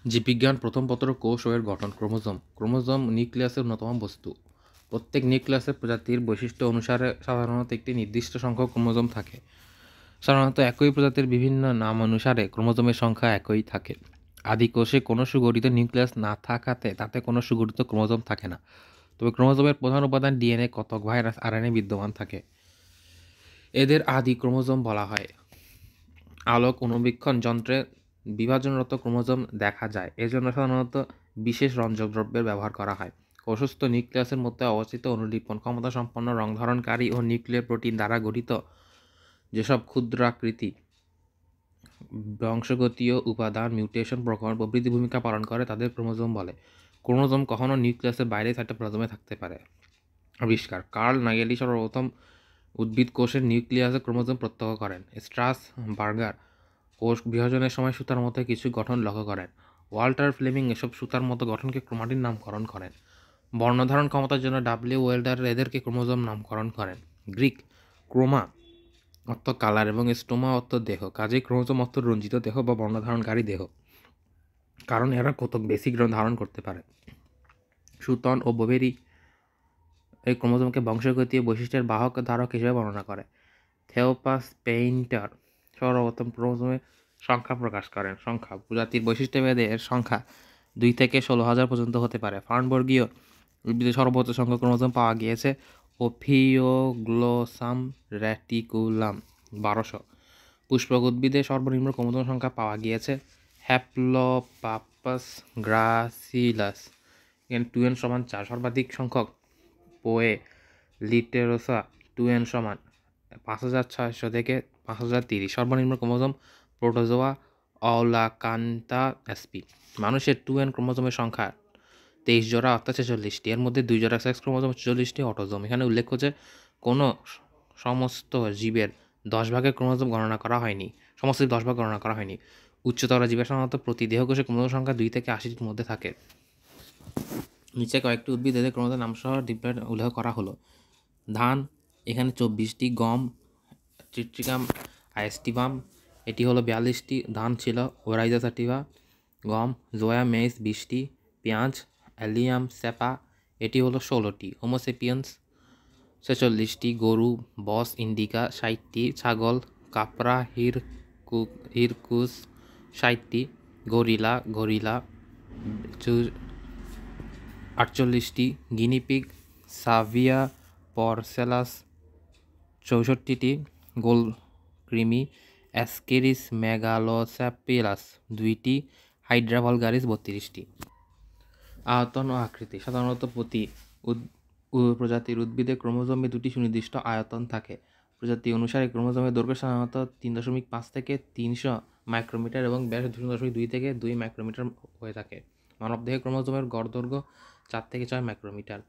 জীববিজ্ঞান প্রথম পত্র কোষ ও এর গঠন। ক্রোমোজোম। ক্রোমোজোম নিউক্লিয়াসের অন্যতম বস্তু। প্রত্যেক নিউক্লিয়াসের প্রজাতির বৈশিষ্ট্য অনুসারে সাধারণত একটি নির্দিষ্ট সংখ্যক ক্রোমোজোম থাকে। সাধারণত একই প্রজাতির বিভিন্ন নাম অনুসারে ক্রোমোজোমের সংখ্যা একই থাকে। আদি কোষে কোনো সুগঠিত নিউক্লিয়াস না থাকাতে তাতে কোনো সুগঠিত ক্রোমোজোম থাকে না। তবে ক্রোমোজোমের প্রধান উপাদান ডিএনএ, কতক ভাইরাস, আরএনএ বিদ্যমান থাকে। এদের আদি ক্রোমোজোম বলা হয়। আলোক অণুবীক্ষণ যন্ত্রে বিভাজনরত ক্রোমোজোম দেখা যায়। এজন্য সাধারণত বিশেষ রঞ্জক দ্রব্যের ব্যবহার করা হয়। কোষস্থ নিউক্লিয়াসের মধ্যে অবস্থিত অনুলিপন ক্ষমতা সম্পন্ন রং ধারণকারী ও নিউক্লিয়ার প্রোটিন দ্বারা গঠিত যেসব ক্ষুদ্রাকৃতি বংশগতীয় উপাদান মিউটেশন প্রকরণ প্রভৃতি ভূমিকা পালন করে তাদের ক্রোমোজোম বলে। ক্রোমোজোম কখনো নিউক্লিয়াসের বাইরে সাইটোপ্লাজমে থাকতে পারে। আবিষ্কার কার্ল নাগেলি সর্বপ্রথম উদ্ভিদ কোষের নিউক্লিয়াসে ক্রোমোজোম প্রত্যক্ষ করেন। স্ট্রাস বার্গার কোষ বিভাজনের সময় সুতার মতো কিছু গঠন লক্ষ্য করেন। ওয়াল্টার ফ্লেমিং এসব সুতার মতো গঠনকে ক্রোমাটিন নামকরণ করেন। বর্ণধারণ ক্ষমতার জন্য ডাব্লিউ ওয়েল্ডার এদেরকে ক্রোমোজোম নামকরণ করেন। গ্রিক ক্রোমা অর্থ কালার এবং স্টোমা অর্থ দেহ, কাজেই ক্রোমোজোম অর্থ রঞ্জিত দেহ বা বর্ণধারণকারী দেহ, কারণ এরা কতক বেসিক ধারণ করতে পারে। সুতন ও বোভেরি এই ক্রোমোজোমকে বংশগতীয় বৈশিষ্ট্যের বাহক ধারক হিসেবে বর্ণনা করে। থেওপাস পেইন্টার সর্বপ্রথম ক্রোমোজোমের সংখ্যা প্রকাশ করেন। সংখ্যা প্রজাতির বৈশিষ্ট্যভেদে এর সংখ্যা 2 থেকে 16,000 পর্যন্ত হতে পারে। ফার্নবর্গীয় উদ্ভিদে সর্বোচ্চ সংখ্যক ক্রোমোজোম পাওয়া গিয়েছে ওফিওগ্লোসাম রেটিকুলাম 1200। পুষ্পক উদ্ভিদে সর্বনিম্ন ক্রোমোজোম সংখ্যা পাওয়া গিয়েছে হ্যাপ্লোপাপাস গ্রাসিলাস, এখানে 2n সমান 4। সর্বাধিক সংখ্যক পোয়ে লিটেরোসা 2n সমান 5600 থেকে 5030। সর্বনিম্ন ক্রোমোজোম প্রোটোজোয়া অলাকান্তা এসপি। মানুষের 2n ক্রোমোজোমের সংখ্যা 23 জোড়া অর্থাৎ 46টি। এর মধ্যে 2 জোড়া সেক্স ক্রোমোজোম, 44টি অটোজোম। এখানে উল্লেখ্য যে কোনো সমস্ত জীবের 10 ভাগের ক্রোমোজোম গণনা করা হয়নি। সমস্ত 10 ভাগ গণনা করা হয়নি। উচ্চতর জীবের সাধারণত প্রতি দেহকোষে ক্রোমোজোম সংখ্যা 2 থেকে 80টির মধ্যে থাকে। নিচে কয়েকটি উদ্ভিদ এদের ক্রোমোজোম নামসহ ডিপ্লয়েড উল্লেখ করা হলো। ধান, এখানে 24টি। গম ট্রিট্রিকাম আইস্টিভাম, এটি হলো 42টি। ধান ছিল ওরাইজা সাটিভা। গম জোয়া মেইস 20টি। পেঁয়াজ অ্যালিয়াম সেপা, এটি হলো 16টি। হোমোসেপিয়েন্স 46টি। গরু বস ইন্ডিকা 60টি। ছাগল কাপরা হিরকুস 60টি। গরিলা গরিলা 48টি। গিনিপিগ সাভিয়া পরসেলাস 64টি। গোল কৃমি অ্যাসকেরিস মেগালোস্যাপিলাস 2টি। হাইড্রা ভালগারিস 32টি। আয়তন ও আকৃতি সাধারণত প্রতি প্রজাতির উদ্ভিদে ক্রোমোজোমে 2টি সুনির্দিষ্ট আয়তন থাকে। প্রজাতি অনুসারে ক্রোমোজোমের দৈর্ঘ্য সাধারণত 3.5 থেকে 300 মাইক্রোমিটার এবং ব্যাস 0.2 থেকে 2 মাইক্রোমিটার হয়ে থাকে। মানবদেহে ক্রোমোজোমের গড় দৈর্ঘ্য 4 থেকে 6 মাইক্রোমিটার।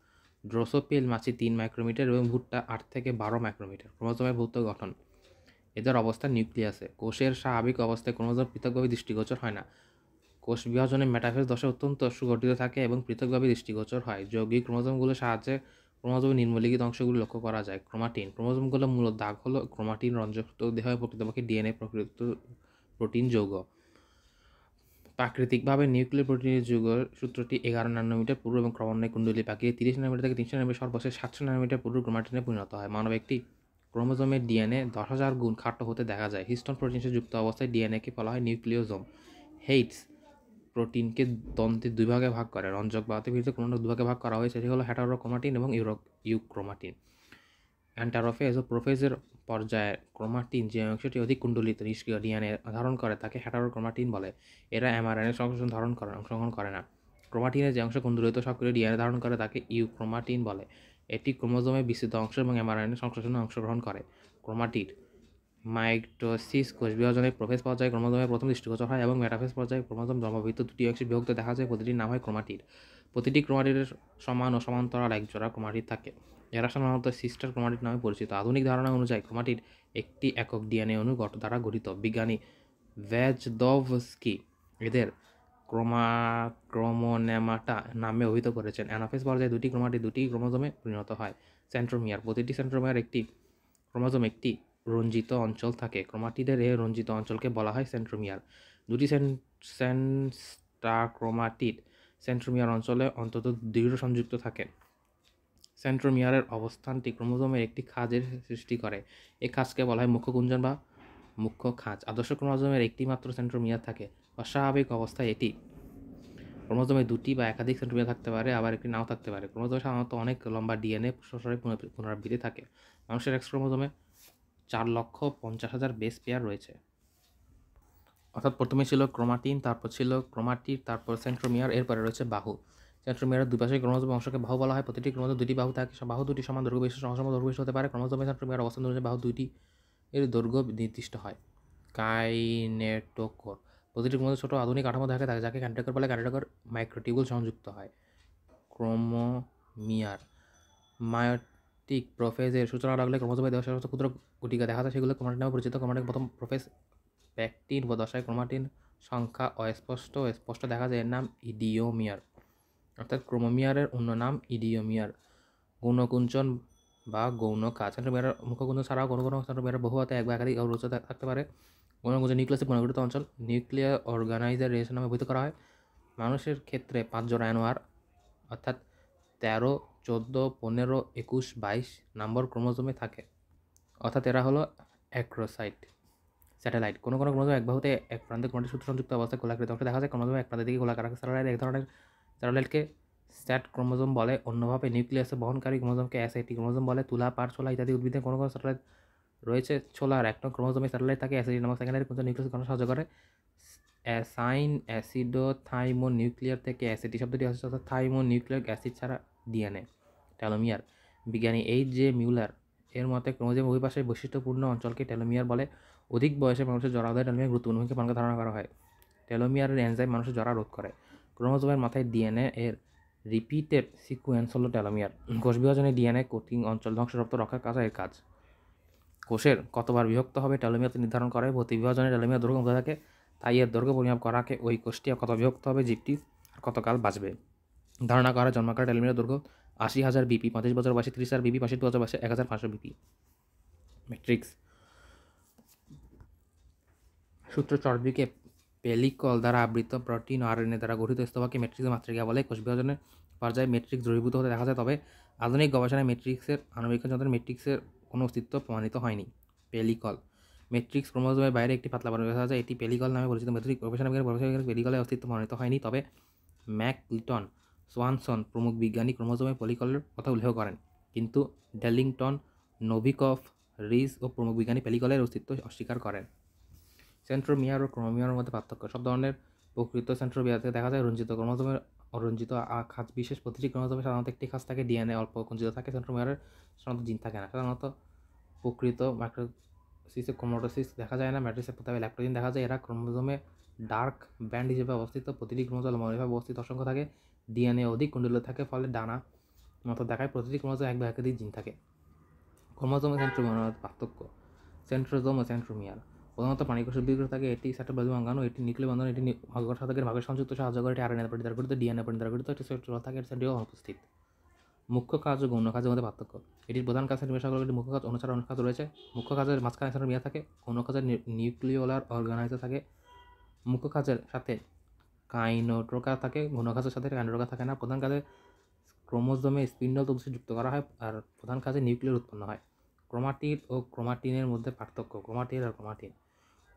ড্রোসোফিল মাছি 3 মাইক্রোমিটার এবং ভুট্টা 8 থেকে 12 মাইক্রোমিটার। ক্রোমোজোমের ভৌত গঠন এদের অবস্থান নিউক্লিয়াসে। কোষের স্বাভাবিক অবস্থায় ক্রোমোজোম পৃথকভাবে দৃষ্টিগোচর হয় না। কোষ বিভাজনে মেটাফেজ দশা অত্যন্ত সুগঠিত থাকে এবং পৃথকভাবে দৃষ্টিগোচর হয়। যৌগিক ক্রোমোজোমগুলোর সাহায্যে ক্রোমোজোমের নিম্নলিখিত অংশগুলো লক্ষ্য করা যায়। ক্রোমাটিন ক্রোমোজোমগুলো মূল দাগ হলো ক্রোমাটিন রঞ্জকযুক্ত দেহ প্রকৃতপক্ষে ডিএনএ প্রকৃত প্রোটিন যৌগ। প্রাকৃতিকভাবে নিউক্লিয় প্রোটিনের যৌগ সূত্রটি 11 ন্যানোমিটার পুরু এবং ক্রমান্বয়ে কুণ্ডলী পাকিয়ে 30 ন্যানোমিটার থেকে 300 ন্যানোমিটার সর্বশেষ 700 ন্যানোমিটার পুরু ক্রোমাটিনে পরিণত হয়। মানব একটি ক্রোমোজোমের ডিএনএ 10,000 গুণ খাটো হতে দেখা যায়। হিস্টোন প্রোটিনসে যুক্ত অবস্থায় ডিএনএকে বলা হয় নিউক্লিওজোম। হেইটস প্রোটিনকে দন্তের 2 ভাগে ভাগ করে। রঞ্জক বা অতিরিক্ত ক্রোমাটিন 2 ভাগে ভাগ করা হয়েছে, সেটি হলো হেটারোক্রোমাটিন এবং ইউক্রোমাটিন। অ্যান্টারোফেজ ও প্রোফেজের পর্যায়ে ক্রোমাটিন যে অংশটি অধিক কুণ্ডলিত নিষ্ক্রিয় ডিএনএ ধারণ করে তাকে হেটারোক্রোমাটিন বলে। এরা এমআরএনএ সংশ্লেষণ অংশগ্রহণ করে না। ক্রোমাটিনের যে অংশ কুণ্ডলিত সক্রিয় ডিএনএ ধারণ করে তাকে ইউক্রোমাটিন বলে। এটি ক্রোমোজোমের বিস্তৃত অংশ এবং এমআরএনএ সংশ্লেষণে অংশগ্রহণ করে। ক্রোমাটিড মাইটোসিস কোষ বিভাজনের প্রোফেজ পর্যায়ে ক্রোমোজোমের প্রথম দৃষ্টিগোচর হয় এবং মেটাফেজ পর্যায়ে ক্রোমোজোম জন্মবিহিত 2টি অংশে বিভক্ত দেখা যায়। প্রতিটির নাম হয় ক্রোমাটিড। প্রতিটি ক্রোমাটিডের সমান ও সমান্তরাল একজোড়া ক্রোমাটিড থাকে। এরা সাধারণত সিস্টার ক্রোমাটিড নামে পরিচিত। আধুনিক ধারণা অনুযায়ী ক্রোমাটিড একটি একক ডিএনএ অণু দ্বারা গঠিত। বিজ্ঞানী ভ্যাজদভস্কি এদের ক্রোমোনেমাটা নামে অভিহিত করেছেন। অ্যানাফেজ পর্যায়ে 2টি ক্রোমাটিড 2টি ক্রোমোজোমে পরিণত হয়। সেন্ট্রোমিয়ার প্রতিটি সেন্ট্রোমিয়ার একটি ক্রোমোজোম একটি রঞ্জিত অঞ্চল থাকে। ক্রোমাটিডের এই রঞ্জিত অঞ্চলকে বলা হয় সেন্ট্রোমিয়ার। দুটি ক্রোমাটিড সেন্ট্রোমিয়ার অঞ্চলে অন্তত দৃঢ় সংযুক্ত থাকে। সেন্ট্রোমিয়ারের অবস্থানটি ক্রোমোজোমের একটি খাঁজের সৃষ্টি করে। এই খাঁজকে বলা হয় মুখ্য গুঞ্জন বা মুখ্য খাঁজ। আদর্শ ক্রোমোজোমের একটি মাত্র সেন্ট্রোমিয়ার থাকে। অস্বাভাবিক অবস্থায় এটি ক্রোমোজোমে দুটি বা একাধিক সেন্ট্রোমিয়ার থাকতে পারে, আবার একটি নাও থাকতে পারে। ক্রোমোজোমে সাধারণত অনেক লম্বা ডিএনএ প্রসারের পুনরাবৃত্তি থাকে। মানুষের এক্স ক্রোমোজোমে 4,50,000 বেস পেয়ার রয়েছে। অর্থাৎ প্রথমে ছিল ক্রোমাটিন, তারপর ছিল ক্রোমাটিড, তারপর সেন্ট্রোমিয়ার, এরপরে রয়েছে বাহু। সেন্ট্রোমিয়ারের দুই পাশে ক্রোমোজোম অংশকে বাহু বলা হয়। প্রতিটি ক্রোমোজোম দুটি বাহু থাকে। বাহু দুটি সমান দৈর্ঘ্য বিশিষ্ট, সম দৈর্ঘ্য বিশিষ্ট হতে পারে। ক্রোমোজোমে সেন্ট্রোমিয়ার অবস্থান অনুযায়ী বাহু দুইটি এর দৈর্ঘ্য নির্দিষ্ট হয়। কাইনেটোকোর প্রতিটি ক্রোমোজোম ছোট আধুনিক কাঠামো থাকে যাকে ক্যান্টিকোর বলে। ক্যান্টিকোর মাইক্রোটিউবুল সংযুক্ত হয়। ক্রোমোমিয়ার মায়োটিক প্রোফেজের সূচনা লাগলে ক্রোমোজোমে দেওয়া সমস্ত ক্ষুদ্র গুটিকা দেখা যায় সেগুলো ক্রোমাটিন নামে পরিচিত। ক্রোমাটিন প্রথম প্রোফেজ প্যাকটিন দশায় ক্রোমাটিন সংখ্যা অস্পষ্ট স্পষ্ট দেখা যায়, এর নাম ইডিওমিয়ার। অর্থাৎ ক্রোমোমিয়ারের অন্য নাম ইডিওমিয়ার। গৌণকুঞ্চন বা গৌণ কাজ সেন্ট্রোমিয়ারের মুখ্য কুঞ্চন ছাড়াও কোনো কোনো সেন্ট্রোমিয়ারের বহু হাতে এক বা একাধিক অবরোধ থাকতে পারে। গৌণকুঞ্চন নিউক্লিয়াসে পুনর্গঠিত অঞ্চল নিউক্লিয়ার অর্গানাইজারেশন নামে অভিহিত করা হয়। মানুষের ক্ষেত্রে 5 জোড়া অ্যানোয়ার অর্থাৎ 13, 14, 15, 21, 22 নম্বর ক্রোমোজোমে থাকে। অর্থাৎ এরা হলো অ্যাক্রোসাইট স্যাটেলাইট। কোনো কোনো ক্রোমোজোম এক বাহুতে এক প্রান্তে কোনটি সূত্র সংযুক্ত অবস্থায় গোলাকৃতি অংশ দেখা যায়। ক্রোমোজোমে এক প্রান্তের দিকে গোলাকার স্যাটেলাইট এক ধরনের স্যাটেলাইটকে স্ট্যাট ক্রোমোজোম বলে। অন্যভাবে নিউক্লিয়াসে বহনকারী ক্রোমোজোমকে অ্যাসেটি ক্রোমোজোম বলে। তুলা, পাট, ছোলা ইত্যাদি উদ্ভিদের কোনো কোনো স্যাটেলাইট রয়েছে। ছোলার এক নং ক্রোমোজোমে স্যাটেলাইট থাকে। অ্যাসিডি নামক সেকেন্ডারি ক্রোমোজোম নিউক্লিয়াস গঠনে সাহায্য করে। অ্যাসাইন অ্যাসিডো নিউক্লিয়ার থেকে অ্যাসিডি শব্দটি আসছে, অর্থাৎ থাইমোনিউক্লিক অ্যাসিড ছাড়া ডিএনএ। টেলোমিয়ার বিজ্ঞানী এইচ জে মিউলার এর মতে ক্রোমোজোমের উভয় পাশে বৈশিষ্ট্যপূর্ণ অঞ্চলকে টেলোমিয়ার বলে। অধিক বয়সে মানুষের জরাদায় টেলোমিয়ার গুরুত্বপূর্ণ ভূমিকা পালন ধারণা করা হয়। টেলোমিয়ারের এনজাইম মানুষের জরা রোধ করে। ক্রোমোজোমের মাথায় ডিএনএ এর রিপিটেড সিকুয়েন্স হলো টেলোমিয়ার। কোষ বিভাজনে ডিএনএ কোটিং অঞ্চল ধ্বংসপ্রাপ্ত রক্ষার কাজ এর কাজ। কোষের কতবার বিভক্ত হবে টেলোমিয়ার নির্ধারণ করে। প্রতি বিভাজনে টেলোমিয়ার দৈর্ঘ্য কমতে থাকে, তাই এর দৈর্ঘ্য পরিমাপ করাকে ওই কোষটি কত বিভক্ত হবে, জীবটি কতকাল বাঁচবে। ধারণা করা জন্মাকার টেলোমিয়ার দৈর্ঘ্য 80,000 বিপি, 35 বছর বয়সে 30,000 বিপি, 65 বছর বয়সে 1,500 বিপি। ম্যাট্রিক্স সূত্র চর্বিকে পেলিকল দ্বারা আবৃত প্রোটিন ও আরএনএ দ্বারা গঠিত স্তম্ভকে ম্যাট্রিক্সের মাতৃকা বলে। কোষ বিভাজনের পর্যায়ে ম্যাট্রিক্স দ্রবীভূত হতে দেখা যায়, তবে আধুনিক গবেষণায় ম্যাট্রিক্সের আণবিক যন্ত্রে ম্যাট্রিক্সের কোনো অস্তিত্ব প্রমাণিত হয়নি। পেলিকল ম্যাট্রিক্স ক্রোমোজোমের বাইরে একটি পাতলা বর্ণ দেখা যায়, এটি পেলিকল নামে পরিচিত। ম্যাট্রিক্স গবেষণায় পেলিকলের অস্তিত্ব প্রমাণিত হয়নি, তবে ম্যাকলিটন, সোয়ানসন প্রমুখ বিজ্ঞানী ক্রোমোজোমের পেলিকলের কথা উল্লেখ করেন, কিন্তু ডেলিংটন, নোভিকভ, রিস ও প্রমুখ বিজ্ঞানী পেলিকলের অস্তিত্ব অস্বীকার করেন। সেন্ট্রোমিয়ার ও ক্রোমোমিয়ারের মধ্যে পার্থক্য। সব ধরনের প্রকৃত সেন্ট্রোমিয়ারে দেখা যায় রঞ্জিত ক্রোমোজোমের অরঞ্জিত খাঁজ বিশেষ। প্রতিটি ক্রোমোজোমে সাধারণত একটি খাঁজ থাকে, ডিএনএ অল্প কুঞ্চিত থাকে। সেন্ট্রোমিয়ারের সাধারণত জিন থাকে না। সাধারণত প্রকৃত মাইক্রোসিসে ক্রোমাটোসিস দেখা যায় না। ম্যাট্রিক্সে প্রথমে ল্যাক্টোজিন দেখা যায়। এরা ক্রোমোজোমে ডার্ক ব্যান্ড হিসেবে অবস্থিত। প্রতিটি ক্রোমোজোম লম্বাভাবে অবস্থিত অসংখ্য থাকে। ডিএনএ অধিক কুণ্ডলীয় থাকে, ফলে ডানা মতো দেখায়। প্রতিটি ক্রোমোজোম এক বা একাধিক জিন থাকে। ক্রোমোজোম ও সেন্ট্রোমিয়ার পার্থক্য। সেন্ট্রোজোম ও সেন্ট্রোমিয়ার প্রধানত প্রাণীকোষের বিগ্রহ থাকে। এটি সাইটোপ্লাজমিক অঙ্গাণু, এটি নিউক্লিয় বন্ধন, এটি ভাগের ভাগের সংযুক্ত সাহায্য করে। এটি আরএনএ দ্বারা গঠিত, ডিএনএ দ্বারা গঠিত। এটি সেন্ট্রোল থাকে, এর সেন্ট্রিও অনুপস্থিত। মুখ্য কাজ ও গৌণ কাজের মধ্যে পার্থক্য। এটির প্রধান কাজ সেন্ট্রোমিয়ার সকলটি মুখ্য কাজ, অনুসারে অনেক কাজ রয়েছে। মুখ্য কাজের মাঝখানে সেন্ট্রোমিয়ার থাকে। গৌণ কাজের নিউক্লিওলার অর্গানাইজার থাকে। মুখ্য কাজের সাথে কাইনেটোকার থাকে, গৌণ কাজের সাথে কাইনেটোকার থাকে না। প্রধান কাজে ক্রোমোজোমে স্পিন্ডল তন্তু যুক্ত করা হয়, আর প্রধান কাজে নিউক্লিয়ার উৎপন্ন হয়। ক্রোমাটিড ও ক্রোমাটিনের মধ্যে পার্থক্য। ক্রোমাটিড আর ক্রোমাটিন